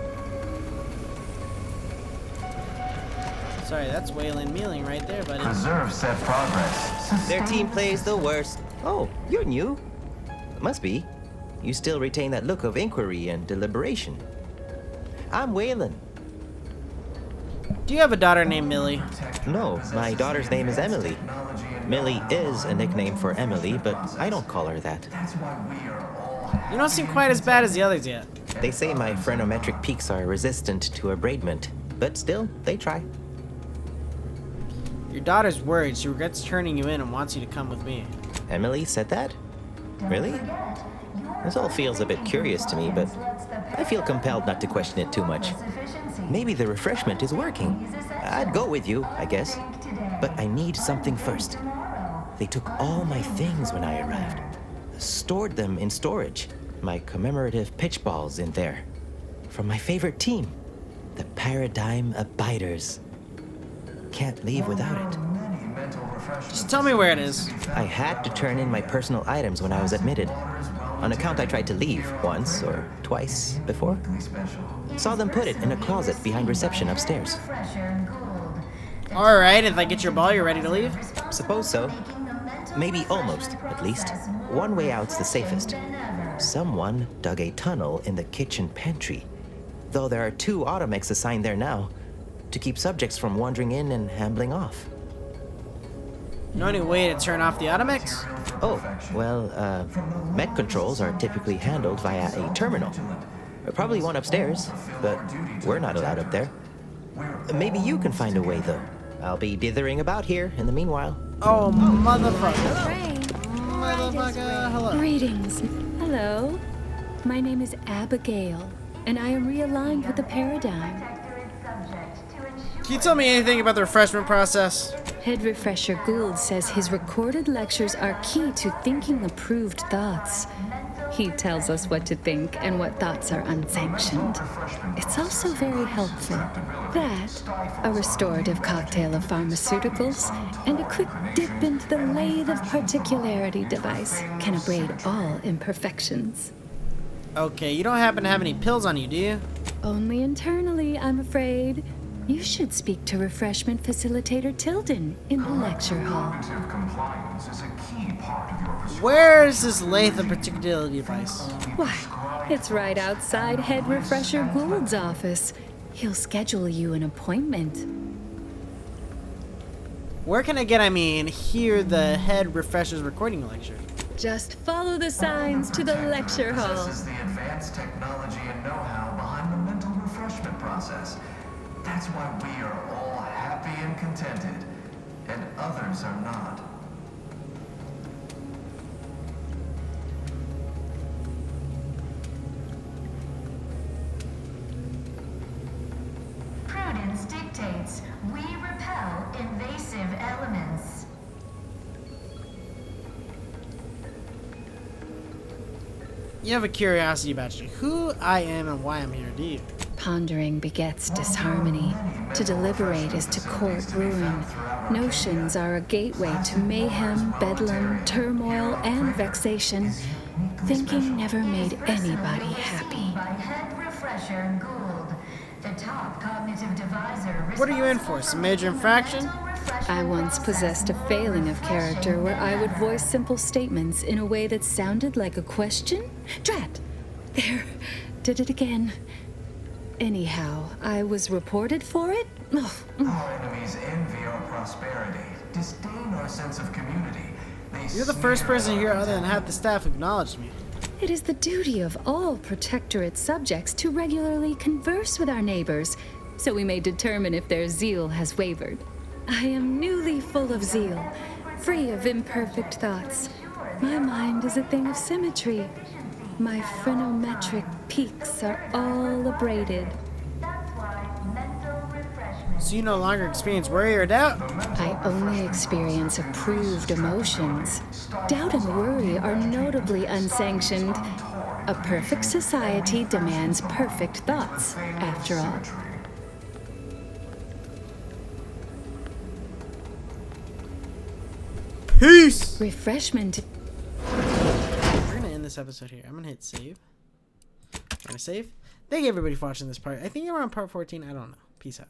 Sorry, that's Wailing Mealing right there, buddy. Preserve said progress. Their team plays the worst. Oh, you're new. Must be. You still retain that look of inquiry and deliberation. I'm Waylon. Do you have a daughter named Millie? No, my daughter's name is Emily. Millie is a nickname for Emily, but I don't call her that. You don't seem quite as bad as the others yet. They say my phrenometric peaks are resistant to abradement, but still, they try. Your daughter's worried. She regrets turning you in and wants you to come with me. Emily said that? Really? This all feels a bit curious to me, but I feel compelled not to question it too much. Maybe the refreshment is working. I'd go with you, I guess. But I need something first. They took all my things when I arrived. Stored them in storage. My commemorative pitch balls in there. From my favorite team, the Paradigm Abiders. Can't leave without it. Just tell me where it is. I had to turn in my personal items when I was admitted. On account I tried to leave once or twice before. Saw them put it in a closet behind reception upstairs. Alright, if I get your ball, you're ready to leave? Suppose so. Maybe almost, at least. One way out's the safest. Someone dug a tunnel in the kitchen pantry. Though there are 2 automechs assigned there now, to keep subjects from wandering in and ambling off. Know any way to turn off the automechs? Oh, well, mech controls are typically handled via a terminal. Probably one upstairs, but we're not allowed up there. Maybe you can find a way, though. I'll be dithering about here in the meanwhile. Oh, motherfucker. Motherfucker, hello. Greetings. Hello. My name is Abigail, and I am realigned with the Paradigm. Can you tell me anything about the refreshment process? Head Refresher Gould says his recorded lectures are key to thinking approved thoughts. He tells us what to think and what thoughts are unsanctioned. It's also very helpful. That, a restorative cocktail of pharmaceuticals, and a quick dip into the lathe of particularity device can abrade all imperfections. Okay, you don't happen to have any pills on you, do you? Only internally, I'm afraid. You should speak to Refreshment Facilitator Tilden in the lecture hall. Where is this lathe of particularity device? Why, it's right outside Head Refresher Gould's office. He'll schedule you an appointment. Where can I hear the Head Refresher's recording lecture? Just follow the signs to the lecture hall. This is the advanced technology and know-how behind the mental refreshment process. That's why we are all happy and contented, and others are not. Prudence dictates we repel invasive elements. You have a curiosity about you. Who I am and why I'm here, do you? Pondering begets disharmony. To deliberate is to court ruin. Notions are a gateway to mayhem, bedlam, turmoil, and vexation. Thinking never made anybody happy. What are you in for? Some major infraction? I once possessed a failing of character where I would voice simple statements in a way that sounded like a question? Drat! There, did it again. Anyhow, I was reported for it? Oh. Our enemies envy our prosperity, disdain our sense of community. You're the first person here other than half the staff acknowledged me. It is the duty of all Protectorate subjects to regularly converse with our neighbors, so we may determine if their zeal has wavered. I am newly full of zeal, free of imperfect thoughts. My mind is a thing of symmetry. My phrenometric peaks are all abraded. So you no longer experience worry or doubt? I only experience approved emotions. Doubt and worry are notably unsanctioned. A perfect society demands perfect thoughts, after all. Peace! Refreshment. We're gonna end this episode here. I'm gonna hit save. I'm gonna save. Thank you everybody for watching this part. I think you're on part 14. I don't know. Peace out.